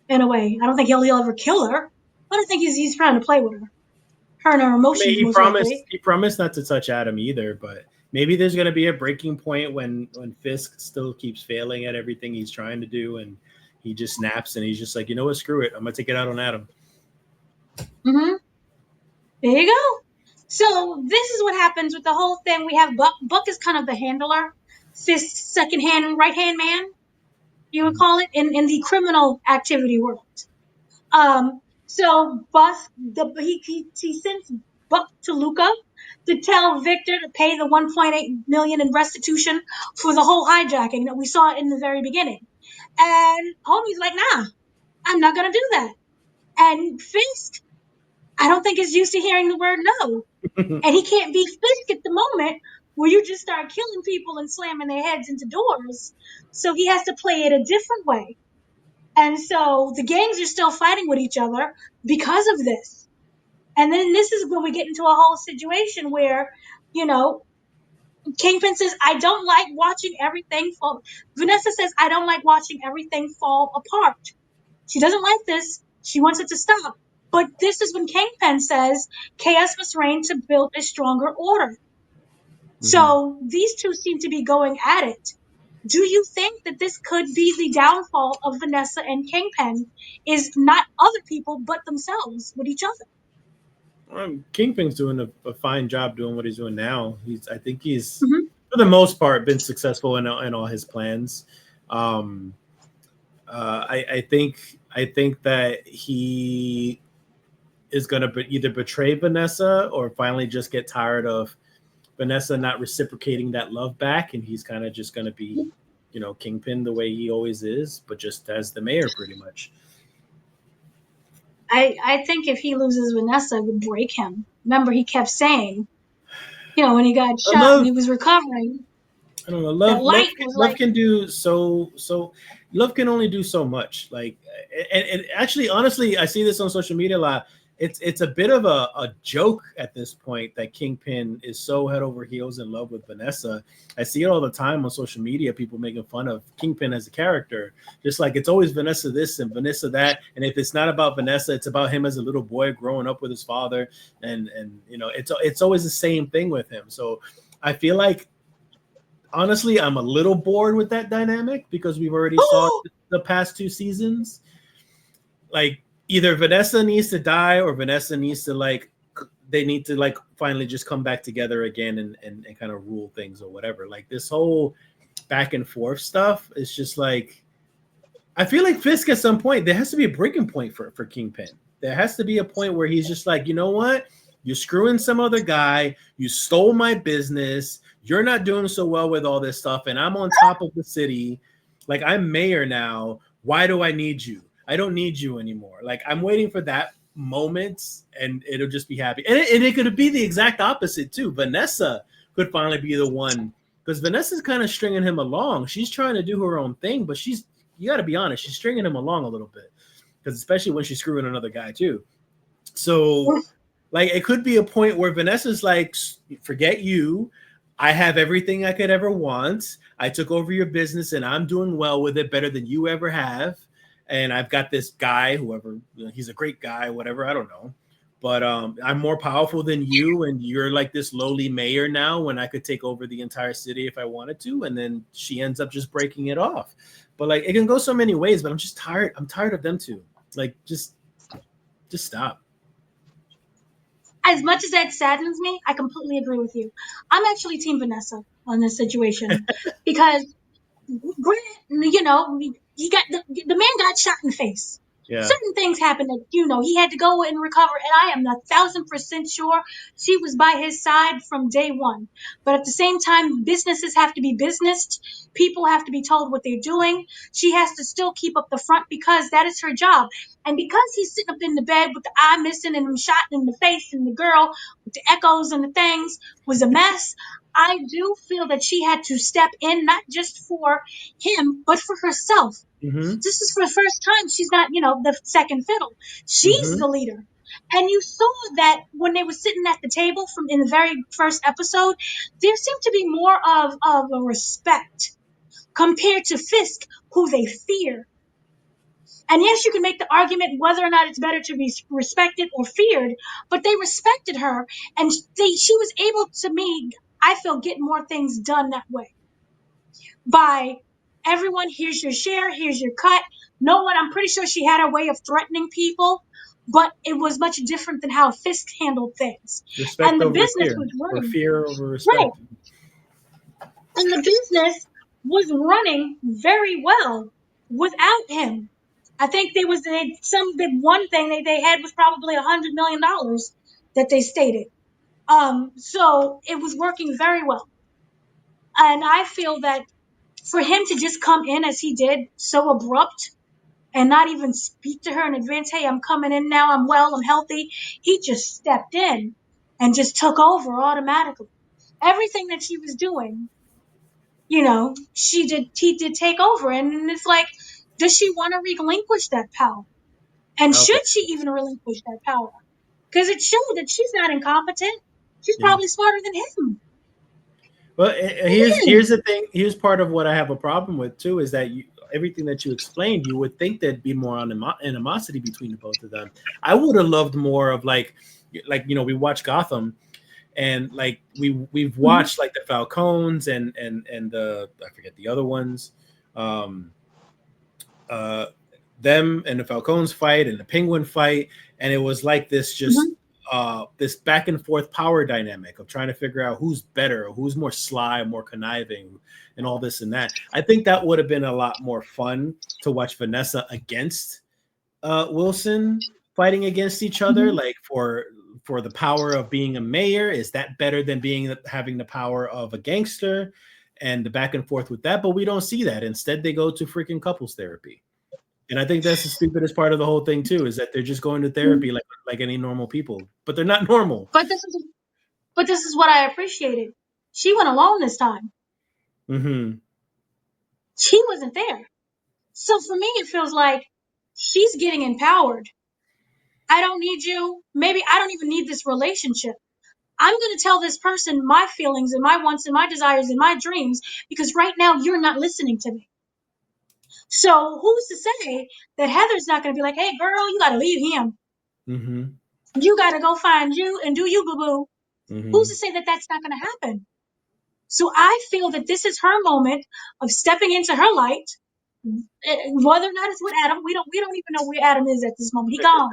in a way. I don't think he'll ever kill her, but I think he's trying to play with her and her emotions. He most promised likely. he promised not to touch Adam either, but maybe there's going to be a breaking point when Fisk still keeps failing at everything he's trying to do, and he just snaps and he's just like, you know what, screw it, I'm gonna take it out on Adam. Mm-hmm. There you go. So this is what happens with the whole thing. We have Buck. Buck is kind of the handler, Fisk's second hand, right hand man, you would call it, in the criminal activity world. So he sends Buck to Luca to tell Victor to pay the 1.8 million in restitution for the whole hijacking that we saw in the very beginning. And homie's like, nah, I'm not gonna do that. And Fisk, I don't think is used to hearing the word no. And he can't be Fisk at the moment where you just start killing people and slamming their heads into doors. So he has to play it a different way. And so the gangs are still fighting with each other because of this. And then this is where we get into a whole situation where, you know, Kingpin says, I don't like watching everything fall. Vanessa says, I don't like watching everything fall apart. She doesn't like this. She wants it to stop. But this is when Kingpin says, chaos must reign to build a stronger order. Mm-hmm. So these two seem to be going at it. Do you think that this could be the downfall of Vanessa and Kingpin? Is not other people but themselves with each other? Kingpin's doing a fine job doing what he's doing now. I think he's Mm-hmm. for the most part been successful in all his plans. Um, I think that he is going to either betray Vanessa or finally just get tired of Vanessa not reciprocating that love back, and he's kind of just going to be, Kingpin the way he always is, but just as the mayor, pretty much. I think if he loses Vanessa, it would break him. Remember, he kept saying, when he got I shot and love he was recovering, I don't know. that light was Love like, can do so. Love can only do so much. Like, and actually, honestly, I see this on social media a lot. It's a bit of a joke at this point that Kingpin is so head over heels in love with Vanessa. I see it all the time on social media. People making fun of Kingpin as a character, just like it's always Vanessa this and Vanessa that. And if it's not about Vanessa, it's about him as a little boy growing up with his father. And it's always the same thing with him. So I feel like honestly, I'm a little bored with that dynamic because we've already saw oh, the past two seasons. Like either Vanessa needs to die or Vanessa needs to they need to finally just come back together again and kind of rule things or whatever. Like this whole back and forth stuff is just like I feel like Fisk at some point there has to be a breaking point for Kingpin. There has to be a point where he's just like, you know what? You're screwing some other guy. You stole my business. You're not doing so well with all this stuff, and I'm on top of the city. Like I'm mayor now. Why do I need you? I don't need you anymore. Like I'm waiting for that moment, and it'll just be happy. And it could be the exact opposite too. Vanessa could finally be the one because Vanessa's kind of stringing him along. She's trying to do her own thing, but you got to be honest, she's stringing him along a little bit because especially when she's screwing another guy too. So like it could be a point where Vanessa's like, forget you. I have everything I could ever want. I took over your business and I'm doing well with it better than you ever have. And I've got this guy, whoever, he's a great guy, whatever, I don't know. But I'm more powerful than you, and you're like this lowly mayor now when I could take over the entire city if I wanted to. And then she ends up just breaking it off. But like it can go so many ways, but I'm just tired. I'm tired of them two. Like just stop. as much as that saddens me, I completely agree with you. I'm actually Team Vanessa on this situation because, granted, he got the man got shot in the face. Yeah. Certain things happened that he had to go and recover, and I am 1,000% sure she was by his side from day one. But at the same time, businesses have to be businessed. People have to be told what they're doing. She has to still keep up the front because that is her job. And because he's sitting up in the bed with the eye missing and him shot in the face, and the girl with the echoes and the things was a mess, I do feel that she had to step in, not just for him, but for herself. Mm-hmm. This is for the first time she's not, the second fiddle. She's Mm-hmm. the leader. And you saw that when they were sitting at the table from in the very first episode, there seemed to be more of a respect compared to Fisk, who they fear. And yes, you can make the argument whether or not it's better to be respected or feared, but they respected her, and she was able to me, I feel, get more things done that way by everyone, here's your share, here's your cut. No one, I'm pretty sure she had a way of threatening people but it was much different than how Fisk handled things. And Respect the over business fear, was or running. fear over Right. respect. And the business was running very well without him. I think there was the one thing they had was probably $100 million that they stated. So it was working very well. And I feel that for him to just come in as he did, so abrupt, and not even speak to her in advance, hey, I'm coming in now, I'm well, I'm healthy. He just stepped in and just took over automatically. Everything that she was doing, he did take over. And it's like, does she want to relinquish that power? And I don't think should she so. even relinquish that power? Because it showed that she's not incompetent. She's Yeah. probably smarter than him. Well, It here's is. the thing. Here's part of what I have a problem with too is that everything that you explained, you would think there'd be more animosity between the both of them. I would have loved more of we watch Gotham, and like we've Mhm. watched like the Falcons and the I forget the other ones, um, uh, them and the Falcons fight and the Penguin fight, and it was like this just Mhm. this back and forth power dynamic of trying to figure out who's better, who's more sly, more conniving, and all this and that. I think that would have been a lot more fun to watch Vanessa against Wilson fighting against each other, Mhm. like for the power of being a mayor. Is that better than having the power of a gangster? And the back and forth with that, but we don't see that. Instead, they go to freaking couples therapy. And I think that's the stupidest part of the whole thing too, is that they're just going to therapy like any normal people, but they're not normal. But this is but this is what I appreciated. She went alone this time. Mm-hmm. She wasn't there. So for me, it feels like she's getting empowered. I don't need you. Maybe I don't even need this relationship. I'm going to tell this person my feelings and my wants and my desires and my dreams because right now you're not listening to me. So who's to say that Heather's not going to be like, hey, girl, you got to leave him. Mm-hmm. You got to go find you and do you, boo boo. Who's to Mm-hmm. say that that's not going to happen? So I feel that this is her moment of stepping into her light. Whether or not it's with Adam, we don't even know where Adam is at this moment. He gone.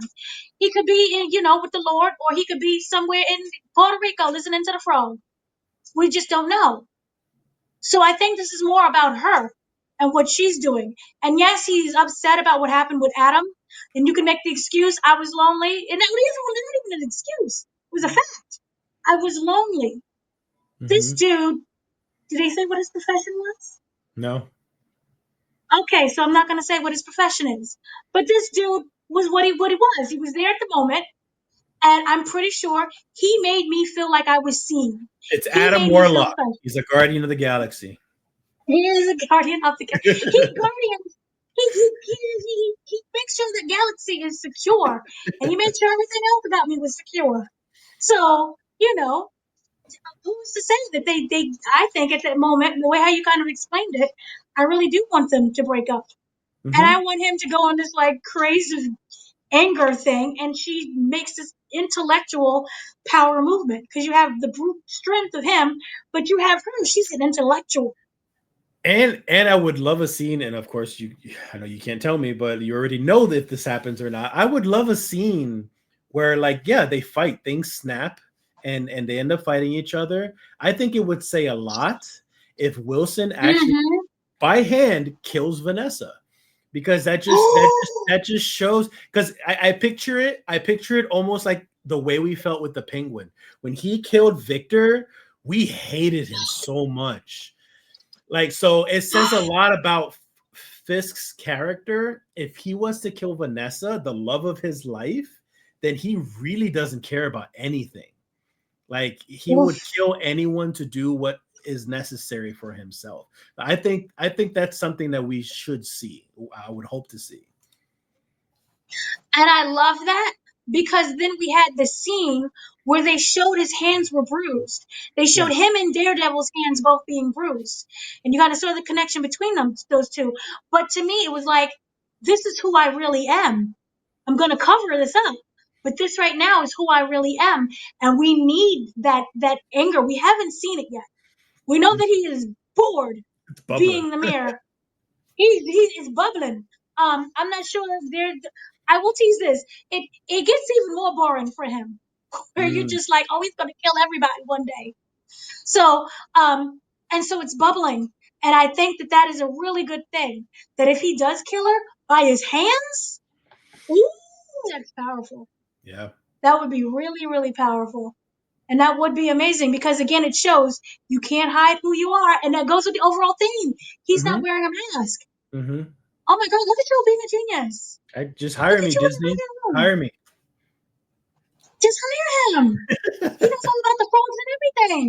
He could be with the Lord, or he could be somewhere in Puerto Rico listening to the frog. We just don't know. So I think this is more about her and what she's doing. And yes, he's upset about what happened with Adam. And you can make the excuse, I was lonely. And that was not even an excuse. It was a fact. I was lonely. This Mm-hmm. dude, did he say what his profession was? No. Okay, so I'm not gonna say what his profession is. But this dude was what he was. He was there at the moment, and I'm pretty sure he made me feel like I was seen. It's He Adam made me feel Warlock. special. He's a guardian of the galaxy. He is a guardian of the galaxy. He guardians. He makes sure the galaxy is secure, and he made sure everything else about me was secure. So who's to say that they? I think at that moment, the way how you kind of explained it, I really do want them to break up, and I Mm-hmm. want him to go on this like crazy anger thing, and she makes this intellectual power movement because you have the brute strength of him, but you have her. She's an intellectual. And I would love a scene, and of course I know you can't tell me, but you already know if this happens or not. I would love a scene where yeah, they fight, things snap, and they end up fighting each other. I think it would say a lot if Wilson actually Mm-hmm. by hand kills Vanessa, because that just shows, because I picture it almost like the way we felt with the Penguin when he killed Victor. We hated him so much, like, so it says a lot about Fisk's character. If he was to kill Vanessa, the love of his life, then he really doesn't care about anything. Like, he would Oof. kill anyone to do what is necessary for himself. I think that's something that we should see. I would hope to see. And I love that because then we had the scene where they showed his hands were bruised. They Yeah. showed him and Daredevil's hands both being bruised. And you got to saw the connection between those two. But to me, it was like, this is who I really am. I'm going to cover this up. But this right now is who I really am. And we need that anger. We haven't seen it yet. We know that he is bored It's bubbling. being the mayor. He is bubbling. I'm not sure if there. I will tease this. It gets even more boring for him, where you're just like, oh, he's gonna kill everybody one day. So, and so it's bubbling, and I think that is a really good thing. That if he does kill her by his hands, ooh, that's powerful. Yeah. That would be really, really powerful. And that would be amazing because, again, it shows you can't hide who you are. And that goes with the overall theme. He's not wearing a mask. Mm-hmm. Oh my God, look at you being a genius. Just Look hire at me, you in the Disney. writing room. Hire me. Just hire him. He knows all about the frogs and everything.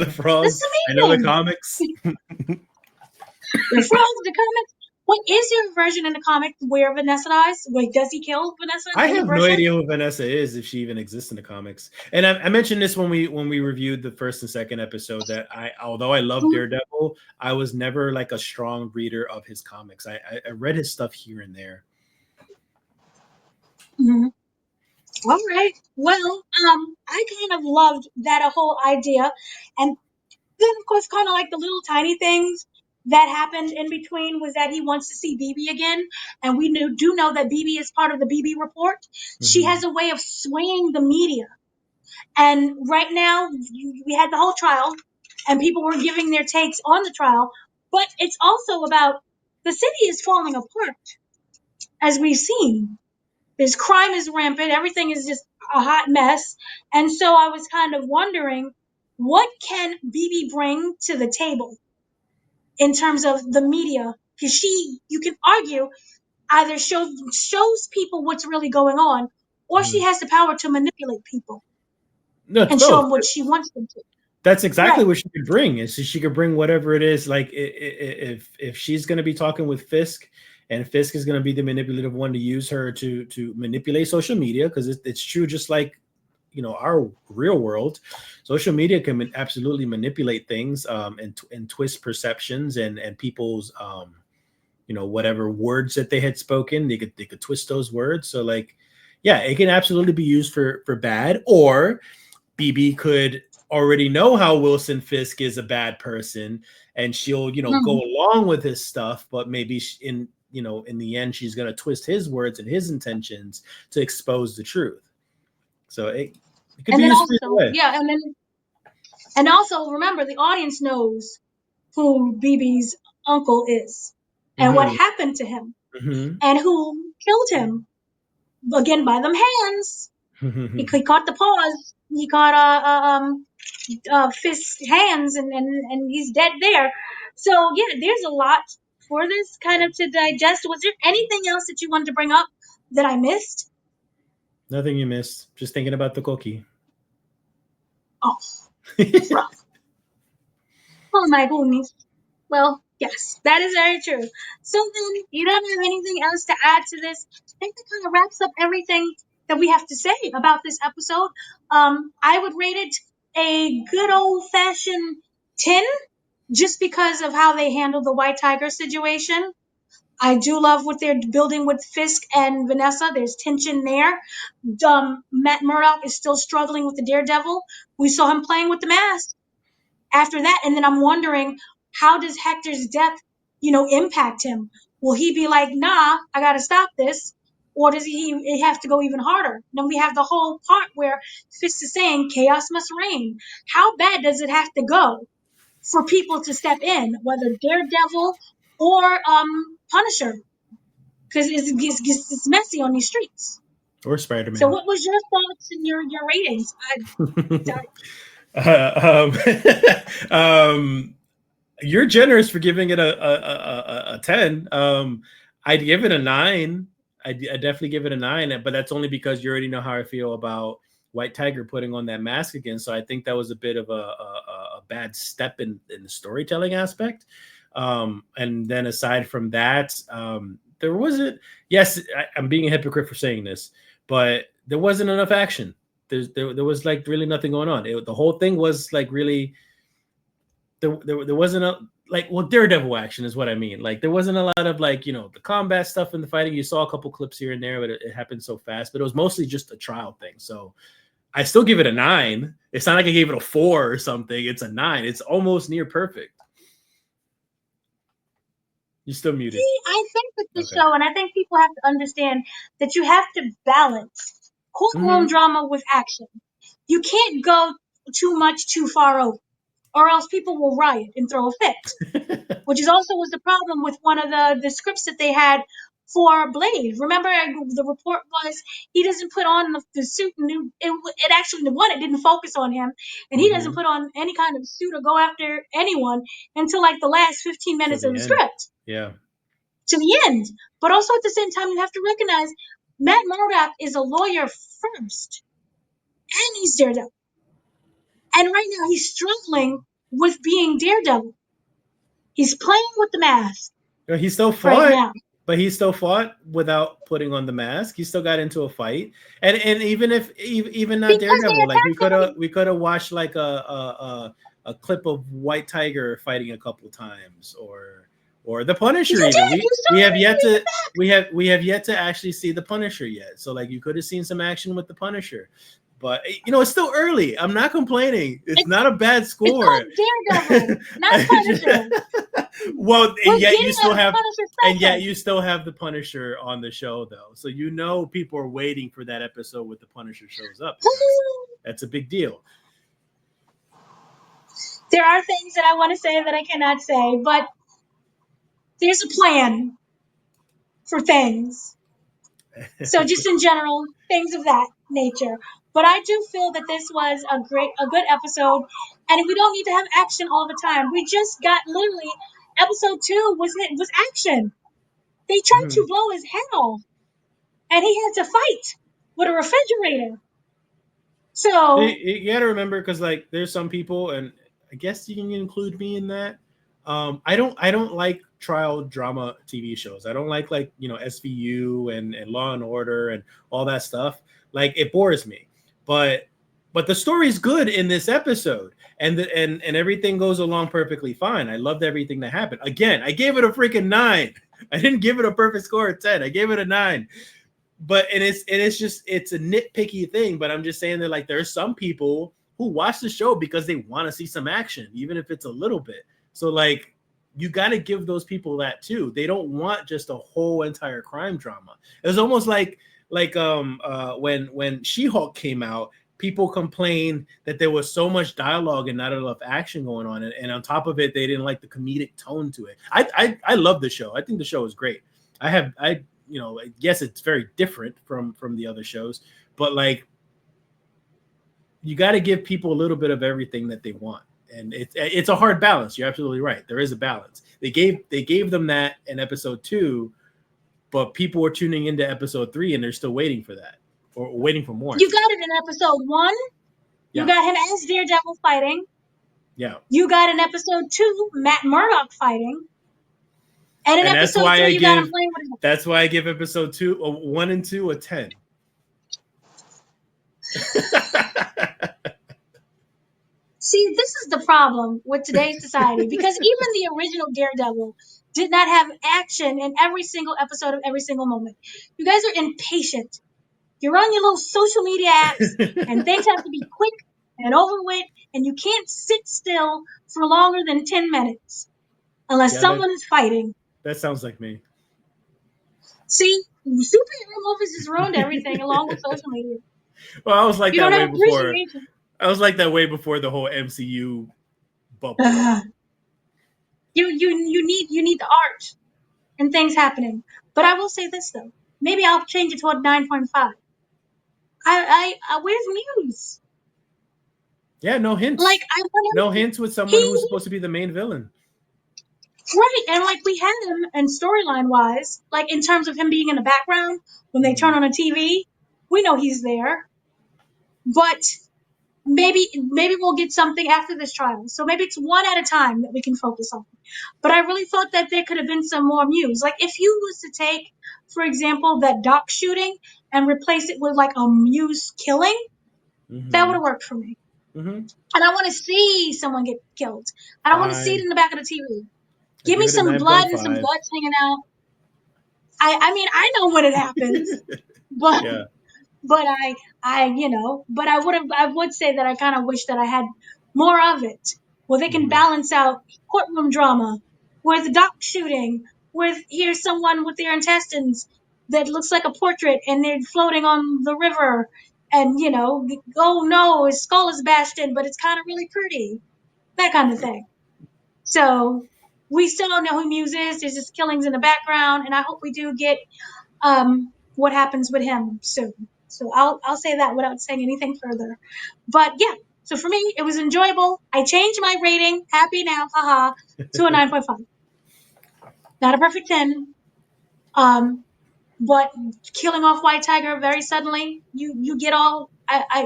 The frogs. This is I know the amazing. comics. The frogs, the comics. What is your version in the comic where Vanessa dies? Wait, does he kill Vanessa I in your have no version? idea who Vanessa is, if she even exists in the comics. And I mentioned this when we reviewed the first and second episode, that although I love Daredevil, I was never like a strong reader of his comics. I read his stuff here and there. Mm-hmm. All right. Well, I kind of loved that whole idea, and then of course, kind of like the little tiny things that happened in between was that he wants to see BB again, and we do know that BB is part of the BB report. She has a way of swaying the media, and right now we had the whole trial, and people were giving their takes on the trial, but it's also about the city is falling apart, as we've seen. This crime is rampant. Everything is just a hot mess. And so I was kind of wondering, what can BB bring to the table in terms of the media? Because you can argue, either shows people what's really going on, or she has the power to manipulate people No, it's and show both. them what she wants them to. That's exactly Right. what she could bring. Is she could bring whatever it is. Like if she's going to be talking with Fisk, and Fisk is going to be the manipulative one to use her to manipulate social media, because it's true, just like our real world, social media can absolutely manipulate things, and twist perceptions and people's whatever words that they had spoken, they could twist those words. So like, yeah, it can absolutely be used for bad, or BB could already know how Wilson Fisk is a bad person, and she'll go along with his stuff, but maybe in the end she's going to twist his words and his intentions to expose the truth. So it could be used either way. Yeah, and also remember, the audience knows who BB's uncle is and what happened to him and who killed him, again, by them hands. He caught the paws. He caught Fisk's hands, and he's dead there. So yeah, there's a lot for this kind of to digest. Was there anything else that you wanted to bring up that I missed? Nothing you missed. Just thinking about the cookie. Oh, rough. Oh my goodness. Well, yes, that is very true. So then, you don't have anything else to add to this? I think that kind of wraps up everything that we have to say about this episode. I would rate it a good old fashioned 10, just because of how they handled the White Tiger situation. I do love what they're building with Fisk and Vanessa. There's tension there. Matt Murdock is still struggling with the Daredevil. We saw him playing with the mask after that. And then I'm wondering, how does Hector's death, impact him? Will he be like, nah, I got to stop this? Or does he have to go even harder? Then we have the whole part where Fisk is saying chaos must reign. How bad does it have to go for people to step in, whether Daredevil or Punisher? Because it's messy on these streets. Or So Spider-Man. what was your thoughts and your ratings? You're generous for giving it a 10. I'd give it a 9. I definitely give it a 9, but that's only because you already know how I feel about White Tiger putting on that mask again. So I think that was a bit of a bad step in the storytelling aspect. And then aside from that, there wasn't. Yes, I'm being a hypocrite for saying this, but there wasn't enough action. There was like really nothing going on. The whole thing was like really. There wasn't a Daredevil action is what I mean. Like there wasn't a lot of the combat stuff in the fighting. You saw a couple clips here and there, but it happened so fast. But it was mostly just a trial thing. So I still give it a 9. It's not like I gave it a 4 or something. It's a 9. It's almost near perfect. You're still muted. See, I think with the Okay. show, and I think people have to understand that you have to balance courtroom Mm-hmm. drama with action. You can't go too much too far over, or else people will riot and throw a fit. Which is also was the problem with one of the scripts that they had for Blade. Remember, the report was he doesn't put on the suit, and it actually it didn't focus on him, and he doesn't Mm-hmm. put on any kind of suit or go after anyone until like the last 15 To minutes of the the end. script Yeah. to the end. But also at the same time, you have to recognize Matt Murdock is a lawyer first, and he's Daredevil, and right now he's struggling with being Daredevil. He's playing with the mask He still right fought, now. but he still fought without putting on the mask. He still got into a fight, and even if even not Because they Daredevil, like attacked him and we could have watched like a clip of White Tiger fighting a couple times, or the you Punisher. Even did. You we saw have him yet in the to back. we have yet to actually see the Punisher yet. So like you could have seen some action with the Punisher. But it's still early. I'm not complaining. It's It's not a bad it's score. called Daredevil, not Punisher. Well, We're and yet you getting a still have Punisher and yet second. you still have the Punisher on the show though. So people are waiting for that episode with the Punisher shows up because that's a big deal. There are things that I want to say that I cannot say, but there's a plan for things. So just in general, things of that nature. But I do feel that this was a good episode, and we don't need to have action all the time. We just got literally episode 2 was action. They tried Mhm. to blow his head off, and he had to fight with a refrigerator. So You got to remember because like there's some people, and I guess you can include me in that. I don't like trial drama TV shows. I don't like SVU and Law and Order and all that stuff. Like it bores me. But the story's good in this episode, and everything goes along perfectly fine. I loved everything that happened. Again, I gave it a freaking 9. I didn't give it a perfect score of 10. I gave it a 9. But it's just it's a nitpicky thing. But I'm just saying that like there's some people who watch the show because they want to see some action, even if it's a little bit. So like you got to give those people that too. They don't want just a whole entire crime drama. It was almost when She-Hulk came out, people complained that there was so much dialogue and not enough action going on, and on top of it, they didn't like the comedic tone to it. I love the show. I think the show is great. Yes, it's very different from the other shows, but like you got to give people a little bit of everything that they want, and it's a hard balance. You're absolutely right. There is a balance. They gave them that in episode 2, but people are tuning into episode 3 and they're still waiting for that or waiting for more. I you should say. got it in episode 1. You Yeah, got him as Daredevil fighting. yeah, You got in episode 2 Matt Murdock fighting. And in and that's episode why 3, you got him playing with his. that's why I give episode 1 and 2 a 10. See, this is the problem with today's society because even the original Daredevil did not have action in every single episode of every single moment. You guys are impatient. You're on your little social media apps and things have to be quick and over with, and you can't sit still for longer than 10 minutes unless Yeah, someone is fighting. that sounds like me. See, superhero movies has ruined everything along with social media. Well, I was like You that don't way have before. appreciation. I was like that way before the whole MCU bubble. Ugh. You need the art and things happening. But I will say this though. Maybe I'll change it to a 9.5. Where's Muse? Yeah, no Like hints. I want No him. hints with someone who's He supposed to be the main villain. right, and like we had him, and storyline wise, like in terms of him being in the background when they turn Mm-hmm. on a TV, we know he's there. But maybe we'll get something after this trial. So maybe it's one at a time that we can focus on. But I really thought that there could have been some more Muse. Like if you was to take, for example, that Doc shooting and replace it with like a Muse killing, that would Mm-hmm. have worked for me. Mm-hmm. And I want to see someone get killed. I don't want to see it Fine. in the back of the TV. I Give give me it a some nine point blood and some five. guts hanging out. I mean I know when it happens, but Yeah. but I would say that I kind of wish that I had more of it where they can Mm-hmm. balance out courtroom drama with the doc shooting with here's someone with their intestines that looks like a portrait and they're floating on the river, and oh no, his skull is bashed in, but it's kind of really pretty, that kind of thing. So we still don't know who Muse is. There's just killings in the background, and I hope we do get what happens with him soon. So I'll say that without saying anything further. But yeah, so for me, it was enjoyable. I changed my rating, happy now, haha, to a 9.5. Not a perfect 10. But killing off White Tiger very suddenly, you get all,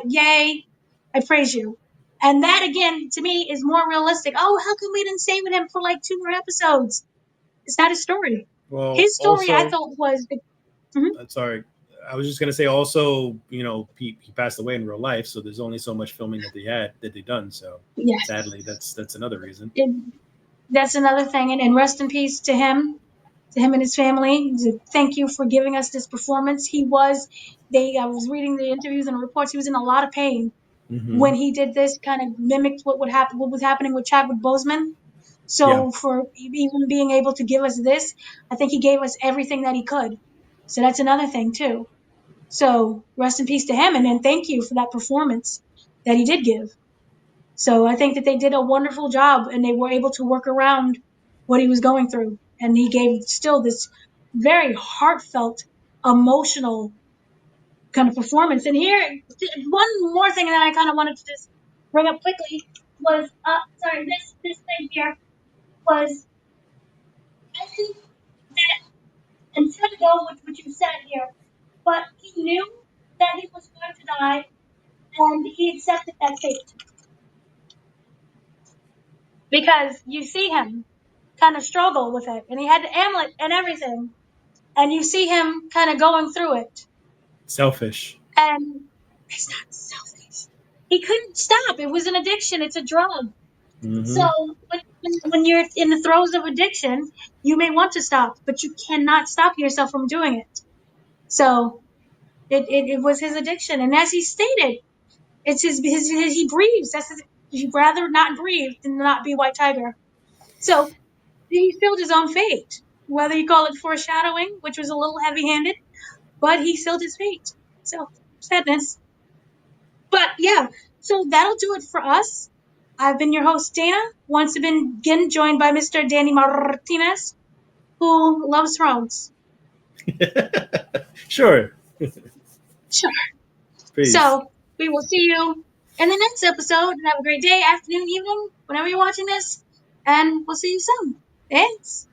yay, I praise you. And that again, to me, is more realistic. Oh, how come we didn't stay with him for like 2 more episodes? It's not his story. Well, His story, I also, thought, was mhm. sorry, I was just gonna say also, he passed away in real life, so there's only so much filming that they done. So Yes. sadly, that's another reason. That's another thing. And rest in peace to him and his family. Thank you for giving us this performance. I was reading the interviews and reports. He was in a lot of pain Mm-hmm. when he did this. Kind of mimicked what would happen, what was happening with Chadwick Boseman. Yeah. So for even being able to give us this, I think he gave us everything that he could. So that's another thing too. So rest in peace to him, and then thank you for that performance that he did give. So I think that they did a wonderful job and they were able to work around what he was going through. And he gave still this very heartfelt, emotional kind of performance. And here, one more thing that I kind of wanted to just bring up quickly was, sorry, this thing here was, I think that, and trying to go with what you said here, but he knew that he was going to die and he accepted that fate because you see him kind of struggle with it, and he had the amulet and everything, and you see him kind of going through it, Selfish. and it's not selfish. He couldn't stop. It was an addiction. It's a drug. So Mm-hmm. when you're in the throes of addiction, you may want to stop, but you cannot stop yourself from doing it. So it was his addiction, and as he stated, it's his he breathes. He'd rather not breathe than not be White Tiger. So he sealed his own fate. Whether you call it foreshadowing, which was a little heavy handed, but he sealed his fate. So sadness. But yeah, so that'll do it for us. I've been your host, Dana. Once again joined by Mr. Danny Martinez, who loves Thrones. Sure. Sure. Peace. So we will see you in the next episode. And have a great day, afternoon, evening, whenever you're watching this. And we'll see you soon. Thanks.